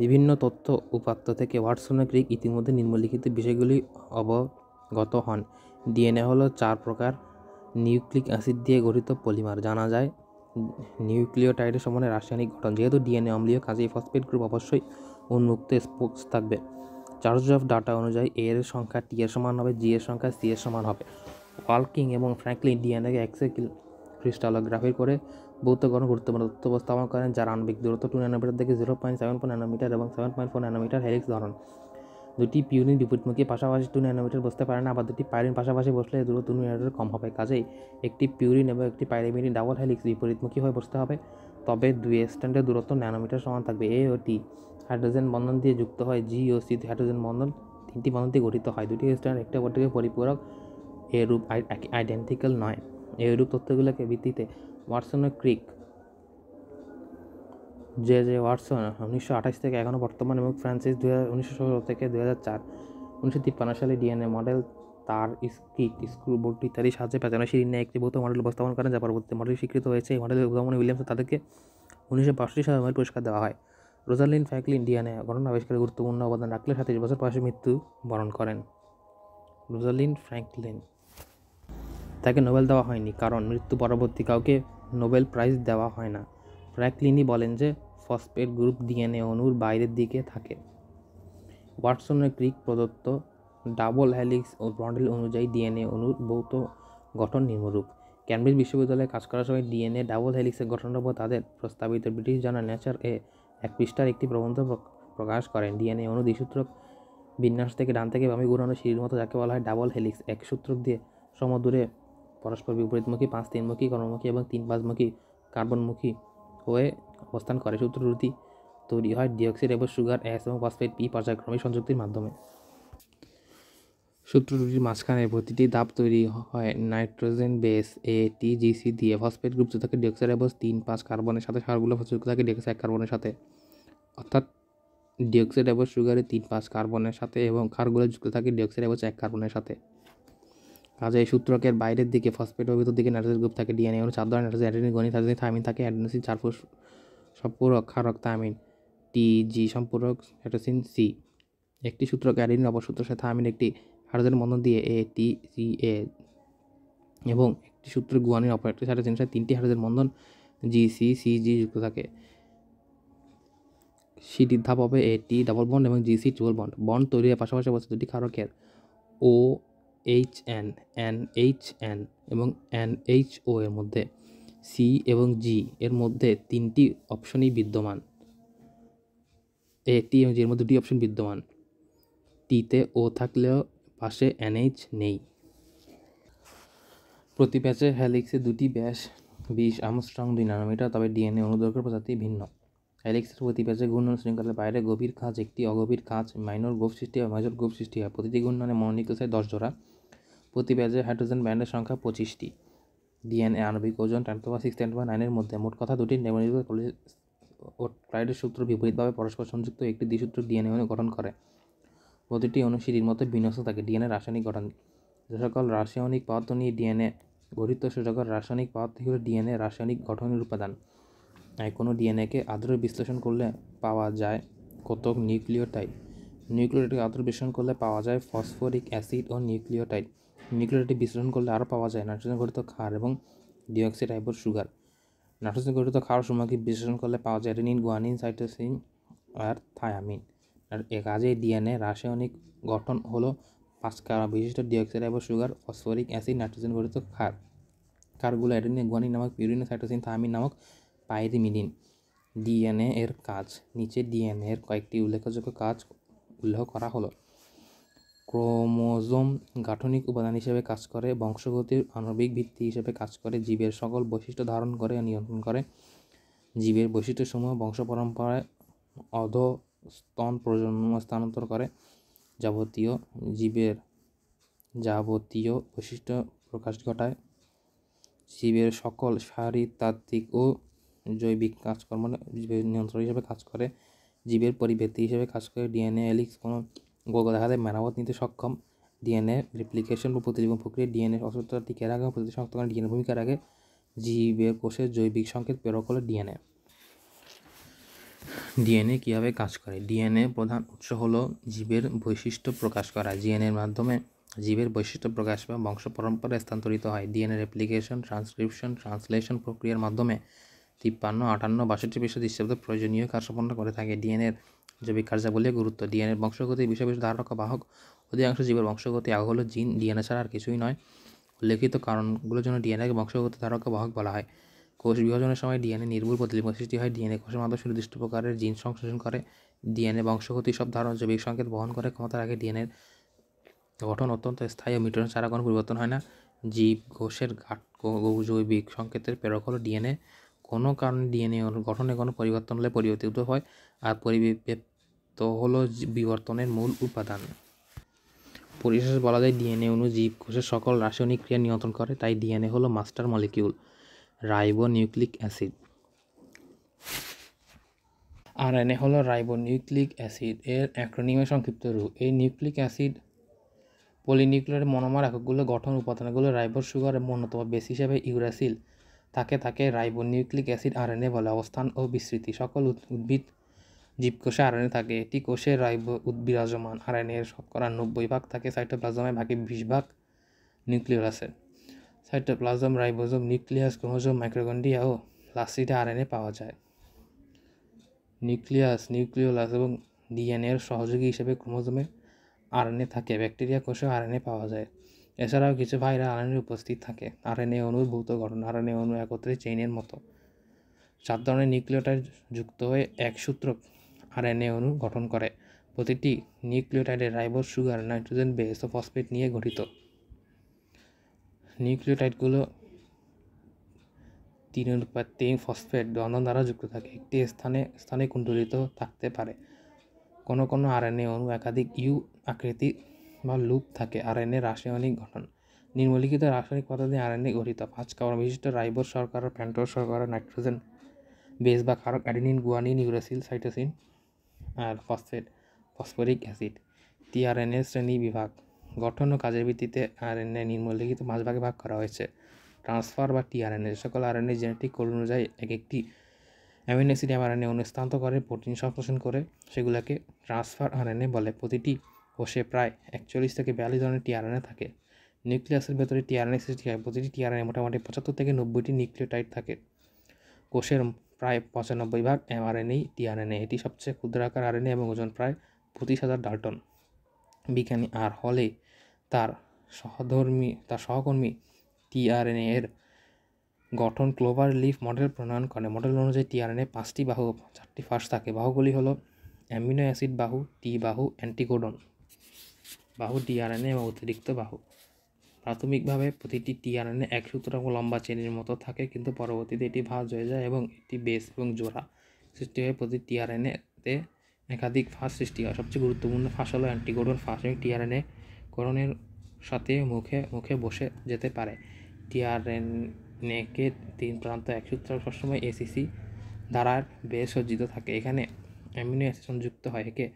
বিভিন্ন তথ্য উপাত্ত থেকে ওয়াটসন ও ক্রিক ইতিমধ্যে নিম্নলিখিত বিষয়গুলি অবগত হন। ডিএনএ হলো 4 প্রকার নিউক্লিক অ্যাসিড দিয়ে গঠিত পলিমার। জানা যায় নিউক্লিওটাইডের সমানে রাসায়নিক গঠন। যেহেতু ডিএনএ অম্লীয়, কাজেই ফসফেট গ্রুপ অবশ্যই উন্মুক্ত স্পোক্স থাকবে। চার্লস ডাটা অনুযায়ী এ এর সংখ্যা টি এর সমান হবে, জি এর সংখ্যা সি এর সমান হবে। ওয়ালকিং এবং ফ্র্যাঙ্কলিন ডিএনএকে এক্স-রে ক্রিস্টালোগ্রাফি করে ভৌত গঠন গুরুত্বপূর্ণ তথ্য উপস্থাপন করেন, যার আণবিক দূরত্ব 2 ন্যানোমিটার থেকে 0.74 ন্যানোমিটার এবং 7.4 ন্যানোমিটার হেলিক্স ধরন। দুটি পিউরিন বিপরীতমুখী পাশাপাশি 2 ন্যানোমিটার বসতে পারে না, আবার দুটি পাইরিন পাশাপাশি বসলে এর দূরত্ব 2 ন্যানোমিটার কম হবে। কাজেই একটি পিউরিন এবং একটি পাইরিমিডিন ডাবল হেলিক্স বিপরীতমুখী হয়ে বসতে হবে, তবে 2 স্ট্যান্ডের দূরত্ব ন্যানোমিটার সমান থাকবে। এ ও টি হাইড্রোজেন বন্ধন দিয়ে যুক্ত হয়, জি ও সি হাইড্রোজেন বন্ধন 3টি বন্ধন দিয়ে গঠিত হয়। দুটি স্ট্যান্ড একটি অপরটিকে পরিপূরক, এরূপ আইডেন্টিক্যাল নয়। এইরূপ তথ্যগুলোকে ভিত্তিতে ওয়াটসন ও ক্রিক জে ওয়াটসন 1928 থেকে এখনও বর্তমান এবং ফ্রান্সিস 1916 থেকে 2004 1953 সালে ডিএনএ মডেল, তার স্ক্রুবোর্ড ইত্যাদি সাহায্যে পেঁচানো সিঁড়ি নিয়ে একটি ভৌত মডেল উপস্থাপন করেন, যা পরবর্তী মডেল স্বীকৃত হয়েছে। এই মডেলের উদ্ভাবনে উইলিয়ামস তাদেরকে 1962 সালে নোবেল পুরস্কার দেওয়া হয়। রোজালিন্ড ফ্র্যাঙ্কলিন ডিএনএ গঠন আবিষ্কারে গুরুত্বপূর্ণ অবদান রাখলে 37 বছর বয়সে মৃত্যু বরণ করেন। রোজালিন্ড ফ্র্যাঙ্কলিন তাকে নোবেল দেওয়া হয়নি, কারণ মৃত্যু পরবর্তী কাউকে নোবেল প্রাইজ দেওয়া হয় না। ফ্র্যাঙ্কলিনই বলেন যে ফসফেট গ্রুপ ডিএনএ অণুর বাইরের দিকে থাকে। ওয়াটসন ও ক্রিক প্রদত্ত ডাবল হেলিক্স ও মডেল অনুযায়ী ডিএনএ অণুর ভৌত গঠন নিম্নরূপ। ক্যামব্রিজ বিশ্ববিদ্যালয়ে কাজ করার সময় ডিএনএ ডাবল হেলিক্সের গঠনের উপর তাদের প্রস্তাবিত ব্রিটিশ জার্নাল নেচার এ 1 পৃষ্ঠার একটি প্রবন্ধ প্রকাশ করেন। ডিএনএ অণু দ্বিসূত্রক বিন্যাস থেকে ডান থেকে বামে ঘুরানো সিঁড়ির মতো, যাকে বলা হয় ডাবল হেলিক্স। 1 সূত্রক দিয়ে সমদূরে পরস্পর বিপরীতমুখী 5 3-মুখী কর্মমুখী এবং 3 5-মুখী কার্বনমুখী হয়ে অবস্থান করে। সূত্রটি তৈরি হয় ডিঅক্সিরাইবোজ সুগার এস এবং ফসফেট পি পর্যায়ক্রমিক সংযুক্তির মাধ্যমে। সূত্র দুটির মাঝখানে প্রতিটি ধাপ তৈরি হয় নাইট্রোজেন বেস এ টি জি সি দিয়ে। ফসফেট গ্রুপ যুক্ত থাকে ডিঅক্সিরাইবোজ 3-5 কার্বনের সাথে, সারগুলো যুক্ত থাকে ডিঅক্সি 1 কার্বনের সাথে। অর্থাৎ ডিঅক্সিরাইবোজ সুগারে 3-5 কার্বনের সাথে এবং ক্ষারগুলো যুক্ত থাকে ডিঅক্সিরাইবোজ 1 কার্বনের সাথে। কাজে এই সূত্রকের বাইরের দিকে ফসফেট ও ভিতর দিকে নাইট্রোজেন গ্রুপ থাকে। ডিএনএ অনু 4 ধরনের nitrogen, adenine, guanine, cytosine, thymine থাকে। অ্যাডেনোসিন 4 সম্পূরক ক্ষারক থাইমিন টিজি সম্পূরক সাইটোসিন সি। একটি সূত্রক অ্যাডেনিন অপর সূত্রের সাথে থাইমিন একটি হাইড্রোজেন বন্ধন দিয়ে ATGA এবং একটি সূত্র গুয়ানিন অপর একটি সাইটোসিনের সাথে 3টি হাইড্রোজেন বন্ধন GCCG যুক্ত থাকে। সিটির ধাপ হবে AT ডাবল বন্ড এবং GC ট্রিপল বন্ড। বন্ড তৈরি হওয়ার পাশাপাশি অবস্থিত দুটি ক্ষারকের OHN, NHN এবং NHO এর মধ্যে C এবং G এর মধ্যে 3টি অপশনই বিদ্যমান। AT এবং G এর মধ্যে 2টি অপশন বিদ্যমান। টিতে O থাকলেও পাশে NH নেই। প্রতি ব্যাচের হেলিক্সে 2টি ব্যাস 20 আমস্ট্রং 2 ন্যানোমিটার, তবে ডিএনএ অনুদৈর্ঘ্য প্রজাতি ভিন্ন। হেলিক্সের প্রতি ব্যাচে ঘূর্ণন শৃঙ্খলার বাইরে গভীর খাঁজ একটি অগভীর খাঁজ মাইনর গ্রুপ সৃষ্টি হয়, মেজর গ্রুপ সৃষ্টি হয়। প্রতিটি ঘূর্ণনে মনোনিউক্লিয়াসে 10 জোড়া। প্রতি ব্যাচে হাইড্রোজেন ব্যান্ডের সংখ্যা 25টি। ডিএনএ আণবিক ওজন 10⁻6 10⁻9 এর মধ্যে। মোট কথা 2টি নিউক্লিওটাইডের সূত্র বিপরীতভাবে পরস্পর সংযুক্ত একটি দ্বিসূত্রক ডিএনএ অণু গঠন করে। প্রতিটি অণু সিঁড়ির মতো বিন্যস্ত থাকে। ডিএনএ রাসায়নিক গঠন। যে সকল রাসায়নিক পদার্থ নিয়ে ডিএনএ গঠিত সে সকল রাসায়নিক পদার্থই হলো ডিএনএ রাসায়নিক গঠনের উপাদান। কোনো ডিএনএকে আদ্র বিশ্লেষণ করলে পাওয়া যায় কতক নিউক্লিওটাইড। নিউক্লিওটাইডকে আদ্র বিশ্লেষণ করলে পাওয়া যায় ফসফরিক অ্যাসিড ও নিউক্লিওটাইড। নিউক্লিওটাইড বিশ্লেষণ করলে আরও পাওয়া যায় নাইট্রোজেন গঠিত ক্ষার এবং ডিঅক্সিরাইবোজ সুগার। নাইট্রোজেন গঠিত ক্ষার ও সুমাকে বিশ্লেষণ করলে পাওয়া যায় অ্যাডেনিন, গুয়ানিন, সাইটোসিন আর থায়ামিন। আর কাজে ডিএনএ রাসায়নিক গঠন হলো 5 কার্বন বিশিষ্ট deoxyribose sugar, phosphoric acid, nitrogen গঠিত ক্ষার। ক্ষারগুলো অ্যাডেনিন, গুয়ানিন নামক পিউরিন, সাইটোসিন, থায়ামিন নামক পাইরিমিডিন। ডিএনএ এর কাজ। নিচে ডিএনএ এর কয়েকটি উল্লেখযোগ্য কাজ উল্লেখ করা হলো। ক্রোমোজোম গাঠনিক উপাদান হিসেবে কাজ করে, বংশগতির আণবিক ভিত্তি হিসেবে কাজ করে, জীবের সকল বৈশিষ্ট্য ধারণ করে ও নিয়ন্ত্রণ করে। জীবের বৈশিষ্ট্যসমূহ বংশ পরম্পরায় অধস্তন প্রজন্ম স্থানান্তর করে। জীবের যাবতীয় বৈশিষ্ট্য প্রকাশ ঘটায়। জীবের সকল শারীরতাত্ত্বিক ও জৈবিক কাজকর্ম নিয়ন্ত্রণ হিসেবে কাজ করে। জীবের পরিবর্তী হিসেবে কাজ করে। ডিএনএ হেলিক্স কোনো গোলক দেখা দেয় মেরামত নিতে সক্ষম। ডিএনএ রেপ্লিকেশন ও প্রতিলিপন প্রক্রিয়া ডিএনএ অসুস্থতা টিকে রাখে, প্রতিটি শনাক্তকরণে ডিএনএ ভূমিকা রাখে। জীবের কোষের জৈবিক সংকেত প্রেরক হলো ডিএনএ। ডিএনএ কীভাবে কাজ করে? ডিএনএ প্রধান উৎস হলো জীবের বৈশিষ্ট্য প্রকাশ করা। ডিএনএর মাধ্যমে জীবের বৈশিষ্ট্য প্রকাশ বা বংশ পরম্পরা স্থানান্তরিত হয়। ডিএনএ রেপ্লিকেশন, ট্রান্সক্রিপশন, ট্রান্সলেশন প্রক্রিয়ার মাধ্যমে 53, 58, 62 পৃষ্ঠা দৃশ্যত প্রয়োজনীয় কাজ সম্পন্ন করে থাকে। ডিএনএর জৈবিক কার্যাবলী গুরুত্ব। ডিএনএর বংশগতি বিষয় ধারক বাহক। অধিকাংশ জীবের বংশগতি আগে হলো জিন, ডিএনএ ছাড়া আর কিছুই নয়। উল্লেখিত কারণগুলোর জন্য ডিএনএকে বংশগতি ধারক বাহক বলা হয়। কোষ বিভাজনের সময় ডিএনএ নির্ভুল প্রতিলিপন সৃষ্টি হয়। ডিএনএ কোষের মাধ্যমে সুনির্দিষ্ট প্রকারের জিন সংশ্লেষণ করে। ডিএনএ বংশগতি সব ধারণ জৈবিক সংকেত বহন করে ক্ষমতা রাখে। ডিএনএর গঠন অত্যন্ত স্থায়ী ও মিউটেশন ছাড়া কোনো পরিবর্তন হয় না। জীব কোষের জৈবিক সংকেতের প্রেরক হলো ডিএনএ। কোনো কারণে ডিএনএ গঠনে কোনো পরিবর্তন হলে পরিবর্তিত হয়, আর পরিবর্তিত হলো বিবর্তনের মূল উপাদান। পরিশেষে বলা যায় ডিএনএ অণু জীব কোষের সকল রাসায়নিক ক্রিয়া নিয়ন্ত্রণ করে। তাই ডিএনএ হলো master molecule. Ribonucleic acid. RNA হলো রাইবোনিউক্লিক অ্যাসিড এর অ্যাক্রোনিমের সংক্ষিপ্ত রূপ। এই নিউক্লিক অ্যাসিড পলিনিউক্লিয়ার মনোমার এককগুলো গঠন উপাদানগুলো রাইবোজ সুগার এবং অন্যতম বেস হিসেবে ইউরাসিল থাকে রাইবোনিউক্লিক অ্যাসিড আরএনএ বলে। অবস্থান ও বিস্তৃতি। সকল উদ্ভিদ জীবকোষে আরএনএ থাকে। এটি কোষে বিরাজমান। আরএনএ এর শতকরা 90% থাকে সাইটোপ্লাজমে, বাকি 20% নিউক্লিয়াসে। Cytoplasm, ribosome, nucleus, chromosome, mitochondria ও প্লাস্টিডে আরএনএ পাওয়া যায়। নিউক্লিওলাস এবং ডিএনএ এর সহযোগী হিসেবে ক্রোমোজোমে আরএনএ থাকে। ব্যাকটেরিয়া কোষেও আরএনএ পাওয়া যায়। এছাড়াও কিছু ভাইরাল আরএনএ উপস্থিত থাকে। আরএনএ অণুর ভৌত গঠন। আরএনএ অণু একত্রে চেইনের মতো 4 ধরনের নিউক্লিওটাইড যুক্ত হয়ে এক সূত্রক আরএনএ অণু গঠন করে। প্রতিটি নিউক্লিওটাইডের রাইবোজ সুগার, নাইট্রোজেন বেস ও ফসফেট নিয়ে গঠিত। নিউক্লিওটাইডগুলো 3:3 ফসফেট বন্ধন দ্বারা যুক্ত থাকে। একটি স্থানে কুণ্ডলিত থাকতে পারে। কোনো আরএনএ অণু একাধিক ইউ আকৃতি বা লুপ থাকে। আরএনএ রাসায়নিক গঠন। নিম্নলিখিত রাসায়নিক পদার্থে আরএনএ গঠিত: 5 কার্বন বিশিষ্ট রাইবোজ শর্করা, পেন্টোজ শর্করা, নাইট্রোজেন বেস বা ক্ষারক, অ্যাডেনিন, গুয়ানিন, ইউরাসিল, সাইটোসিন, আর ফসফরিক অ্যাসিড। টিআরএনএ শ্রেণী বিভাগ। গঠন ও কাজের ভিত্তিতে আরএনএ নিম্নলিখিত 5 ভাগে ভাগ করা হয়েছে। ট্রান্সফার বা টিআরএনএ, যে সকল আরএনএ জেনেটিক কোড অনুযায়ী একটি অ্যামিনো অ্যাসিড এমআরএনএ অনু স্থানান্তর করে প্রোটিন সংশ্লেষণ করে, সেগুলোকে ট্রান্সফার আরএনএ বলে। প্রতিটি কোষে প্রায় 41 থেকে 42 ধরনের টিআরএনএ থাকে। নিউক্লিয়াসের ভেতরে টিআরএনএ সৃষ্টি হয়। প্রতিটি টিআরএনএ মোটামুটি 75 থেকে 90টি নিউক্লিওটাইড থাকে। কোষের প্রায় 95% এমআরএনএই টিআরএনএ। এটি সবচেয়ে ক্ষুদ্রাকার আরএনএ এবং ওজন প্রায় 25,000 ডাল্টন। বিজ্ঞানী আর হলে তার সহকর্মী টিআরএনএ এর গঠন ক্লোভার লিফ মডেল প্রণয়ন করে। মডেল অনুযায়ী টিআরএনএ 5টি বাহু, 4টি ফাঁস থাকে। বাহুগুলি হলো অ্যামিনো অ্যাসিড বাহু, টি বাহু, অ্যান্টিকোডন বাহু, টিআরএনএ এবং অতিরিক্ত বাহু। প্রাথমিকভাবে প্রতিটি টিআরএনএ এক সূত্রাঙ্গ লম্বা চেনির মতো থাকে, কিন্তু পরবর্তীতে এটি ভাঁজ হয়ে যায় এবং এটি বেস এবং জোড়া সৃষ্টি হয়ে প্রতি টিআরএনএতে একাধিক ফাঁস সৃষ্টি হয়। সবচেয়ে গুরুত্বপূর্ণ ফাঁস হলো অ্যান্টিকোডন ফাঁস, এবং টিআরএনএ কোডনের সাথে মুখে মুখে বসে যেতে পারে। টিআরএনএকে 3 প্রান্ত এক সূত্রাঙ্গ সবসময় এসিসি দ্বারা বেস সজ্জিত থাকে। এখানে অ্যামিনো অ্যাসিড সংযুক্ত হয়, একে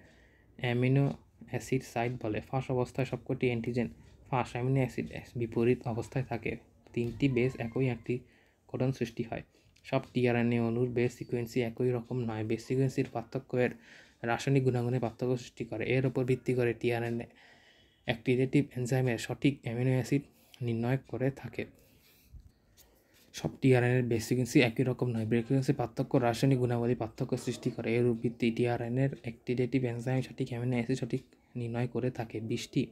অ্যামিনো অ্যাসিড সাইট বলে। ফাঁস অবস্থায় সবকটি অ্যান্টিজেন ফাঁস অ্যামিনো অ্যাসিড বিপরীত অবস্থায় থাকে। 3টি বেস একই অ্যান্টিকোডন সৃষ্টি হয়। সব টিআরএনএ অণুর বেস সিকোয়েন্সই একই রকম নয়। বেস সিকোয়েন্সির পার্থক্য এর রাসায়নিক গুণাগুণে পার্থক্য সৃষ্টি করে। এর উপর ভিত্তি করে টিআরএনএ অ্যাক্টিভেটিভ এনজাইমের সঠিক অ্যামিনো অ্যাসিড নির্ণয় করে থাকে। সব টিআরএনএর বেস সিকোয়েন্সই একই রকম নয়। বেস সিকোয়েন্সের পার্থক্য রাসায়নিক গুণাবলী পার্থক্য সৃষ্টি করে। এর ভিত্তি টিআরএনএর অ্যাক্টিভেটিভ এনজাইম সঠিক অ্যামিনো অ্যাসিড সঠিক নির্ণয় করে থাকে। 20টি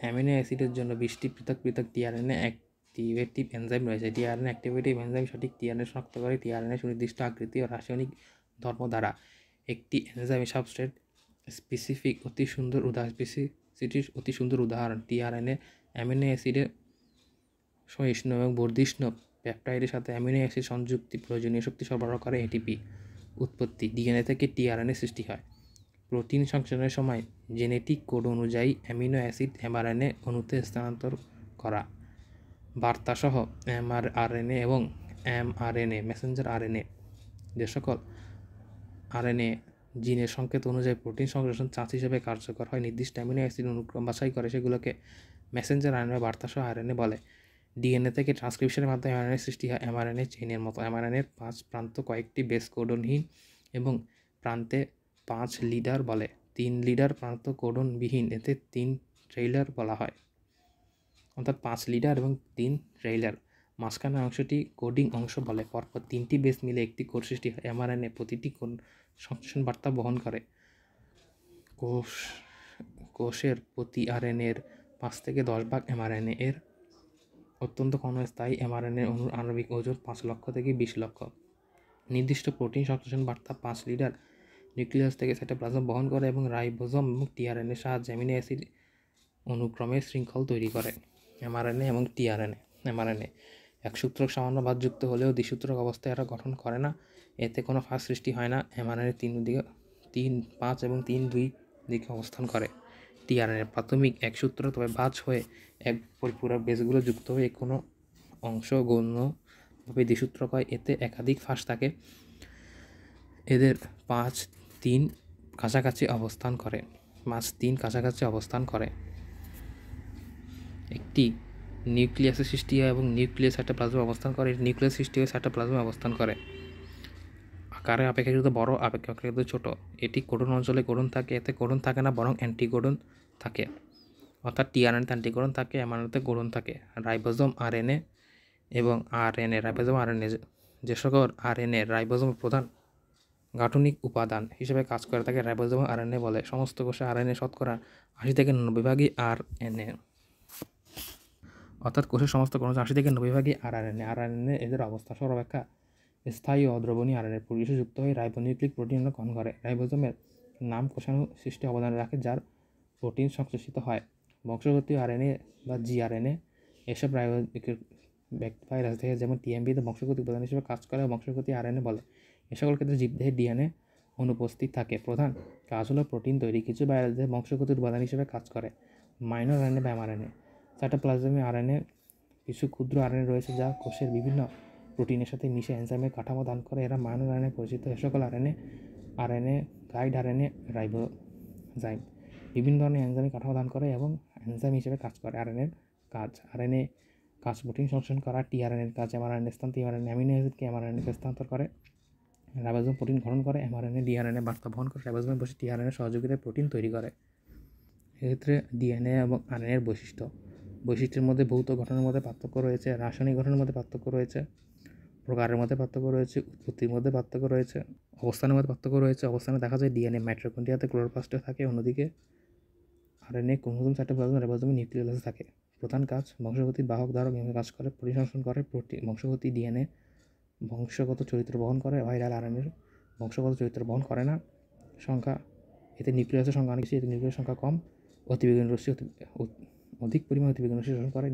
অ্যামিনো অ্যাসিডের জন্য 20টি পৃথক পৃথক টিআরএনএ অ্যাক্টিভেটিভ এনজাইম রয়েছে। টিআরএনএ অ্যাক্টিভেটিভ এনজাইম সঠিক টিআরএনএ শনাক্ত করে টিআরএনএ সুনির্দিষ্ট আকৃতি ও রাসায়নিক ধর্ম দ্বারা। একটি এনজাইম সাবস্ট্রেট স্পেসিফিক অতি সুন্দর উদাহরণ টিআরএনএ অ্যামিনো অ্যাসিডের সহিষ্ণু এবং বর্ধিষ্ণু পেপটাইডের সাথে অ্যামিনো অ্যাসিড সংযুক্তি প্রয়োজনীয় শক্তি সরবরাহ করে এটিপি উৎপত্তি। ডিএনএ থেকে টিআরএনএ সৃষ্টি হয়। প্রোটিন সংশ্লেষণের সময় জেনেটিক কোড অনুযায়ী অ্যামিনো অ্যাসিড এমআরএনএ অণুতে স্থানান্তর করা। বার্তাসহ এমআরএনএ এবং এমআরএনএ মেসেঞ্জার আরএনএ, যে সকল আরএনএ জিনের সংকেত অনুযায়ী প্রোটিন সংশ্লেষণ চাঁচ হিসেবে কার্যকর হয়, নির্দিষ্ট অ্যামিনো অ্যাসিড অনুক্রম বাছাই করে, সেগুলোকে মেসেঞ্জার আরএনএ বা বার্তাসহ আরএনএ বলে। ডিএনএ থেকে ট্রান্সক্রিপশনের মাধ্যমে এমআরএনএ সৃষ্টি হয় এমআরএনএ চেইনের মতো। এমআরএনএর 5 প্রান্ত কয়েকটি বেস কোডনহীন এবং প্রান্তে 5 লিডার বলে। 3 লিডার প্রান্ত কোডনবিহীন, এতে 3 ট্রেইলার বলা হয়। অর্থাৎ 5 লিডার এবং 3 ট্রেইলার। মাঝখানের অংশটি কোডিং অংশ বলে। পরপর 3টি বেস মিলে একটি কোড সৃষ্টি হয়। এমআরএনএ প্রতিটি কোড সংশ্লেষণ বার্তা বহন করে। কোষের প্রতি আরএনএর 5 থেকে 10 ভাগ এমআরএনএ এর অত্যন্ত ক্ষণস্থায়ী এমআরএনএ অণুর আণবিক ওজন 5 লক্ষ থেকে 20 লক্ষ। নির্দিষ্ট প্রোটিন সংশ্লেষণ বার্তা 5 লিডার নিউক্লিয়াস থেকে সাইটোপ্লাজম বহন করে এবং রাইবোজোম এবং টিআরএনএর সাহায্যে অ্যামিনো অ্যাসিড অনুক্রমে শৃঙ্খল তৈরি করে। এমআরএনএ এবং টিআরএনএ। এমআরএনএ এক সূত্রক সামান্য বাদযুক্ত হলেও দ্বিসূত্রক অবস্থায় এরা গঠন করে না। এতে কোনো ফাঁস সৃষ্টি হয় না। এমআরএনএ 3, 5 এবং 3, 2 দিকে অবস্থান করে। টিআরএনএ প্রাথমিক এক সূত্রক, তবে ভাঁজ হয়ে এক পরিপূরক বেসগুলো যুক্ত হয়ে কোনো অংশ গৌণভাবে দ্বিসূত্রক হয়। এতে একাধিক ফাঁস থাকে। এদের 5, 3 কাছাকাছি অবস্থান করে। 5, 3 কাছাকাছি অবস্থান করে। একটি নিউক্লিয়াসের সৃষ্টি হয় এবং নিউক্লিয়াস সাইটোপ্লাজমে অবস্থান করে। নিউক্লিয়াস সৃষ্টি হয়ে সাইটোপ্লাজমে অবস্থান করে। আকারে অপেক্ষাকৃত বড়, অপেক্ষাকৃত ছোট। এটি কোডন অঞ্চলে কোডন থাকে। এতে কোডন থাকে না, বরং অ্যান্টিকোডন থাকে। অর্থাৎ টিআরএনএতে অ্যান্টিকোডন থাকে, এমআরএনএতে কোডন থাকে। রাইবোজোম আরএনএ এবং আরএনএ। রাইবোজোম আরএনএ, যে সকল আরএনএ রাইবোজোমের প্রধান গাঠনিক উপাদান হিসেবে কাজ করে তাকে রাইবোজোম আরএনএ বলে। সমস্ত কোষে আরএনএ শতকরা 80 থেকে 90 ভাগই আরএনএ। অর্থাৎ কোষের সমস্ত কোষ 80 থেকে 90 ভাগই আরএনএ। আরএনএ এদের অবস্থা সর্বাপেক্ষা স্থায়ী ও অদ্রবণীয় আরএনএ পরিবেশে যুক্ত হয়ে রাইবোনিউক্লিক প্রোটিন গঠন করে। রাইবোজোমের নাম কোষাণু সৃষ্টি অবদান রাখে, যার প্রোটিন সংশ্লেষিত হয়। বংশগতি আরএনএ বা জিআরএনএ এসব রাইবোনিউক্লিক ভাইরাস দেহে যেমন টিএমবিতে বংশগতি উপাদান হিসেবে কাজ করে বংশগতি আরএনএ বলে। এ সকল ক্ষেত্রে জীবদেহে ডিএনএ অনুপস্থিত থাকে। প্রধান কাজ হলো প্রোটিন তৈরি। কিছু ভাইরাস দেহে বংশগতির উপাদান হিসেবে কাজ করে। মাইনর আরএনএ বা এমআরএনএ। সাইটোপ্লাজমে আরএনএ কিছু ক্ষুদ্র আরএনএ রয়েছে যা কোষের বিভিন্ন প্রোটিনের সাথে মিশে এনজাইমের কাঠামো দান করে। এরা মাইনর আরএনএ পরিচিত। এ সকল আরএনএ গাইড আরএনএ রাইবোজাইম বিভিন্ন ধরনের এনজাইমি কাঠামো দান করে এবং এনজাইম হিসেবে কাজ করে। আরএনএর কাজ, আরএনএ কাজ প্রোটিন সংশ্লেষণ করা, টিআরএনএর কাজ এমআরএনএ স্থান টিআরএনএ অ্যামিনো অ্যাসিডকে এমআরএনএতে স্থানান্তর করে, রাইবোজোম প্রোটিন গ্রহণ করে, এমআরএনএ ডিআরএনএ বার্তা বহন করে, রাইবোজোমে বসে টিআরএনএ সহযোগিতায় প্রোটিন তৈরি করে। এক্ষেত্রে ডিএনএ এবং আরএনএর বৈশিষ্ট্যের মধ্যে ভৌত গঠনের মধ্যে পার্থক্য রয়েছে, রাসায়নিক গঠনের মধ্যে পার্থক্য রয়েছে, প্রকারের মধ্যে পার্থক্য রয়েছে, উৎপত্তির মধ্যে পার্থক্য রয়েছে, অবস্থানের মধ্যে পার্থক্য রয়েছে। অবস্থানে দেখা যায় ডিএনএ মাইটোকন্ড্রিয়াতে ক্লোরোপ্লাস্টে থাকে, অন্যদিকে আরএনএ ক্রোমোজোম সাইটোপ্লাজম রাইবোজোমে নিউক্লিওলাসে থাকে। প্রধান কাজ বংশগতির বাহক ধারক হিসেবে কাজ করে, প্রোটিন সংশ্লেষণ করে, বংশগতি ডিএনএ বংশগত চরিত্র বহন করে, ভাইরাল আরএনএর বংশগত চরিত্র বহন করে না। সংখ্যা, এতে নিউক্লিয়াসের সংখ্যা অনেক বেশি, এতে নিউক্লিয়াসের সংখ্যা কম। অতিবেগুনি রশ্মি অধিক পরিমাণে অতিবেগুনি রশ্মি শোষণ করে,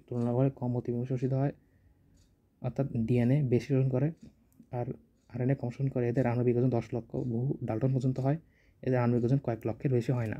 তুলনাভাবে কম অতিবেগুনি শোষিত হয়, অর্থাৎ ডিএনএ বেশি শোষণ করে আর আরএনএ কম শোষণ করে। এদের আণবিক ওজন 10 লক্ষ বহু ডাল্টন পর্যন্ত হয়, এদের আণবিক ওজন কয়েক লক্ষের বেশি হয় না।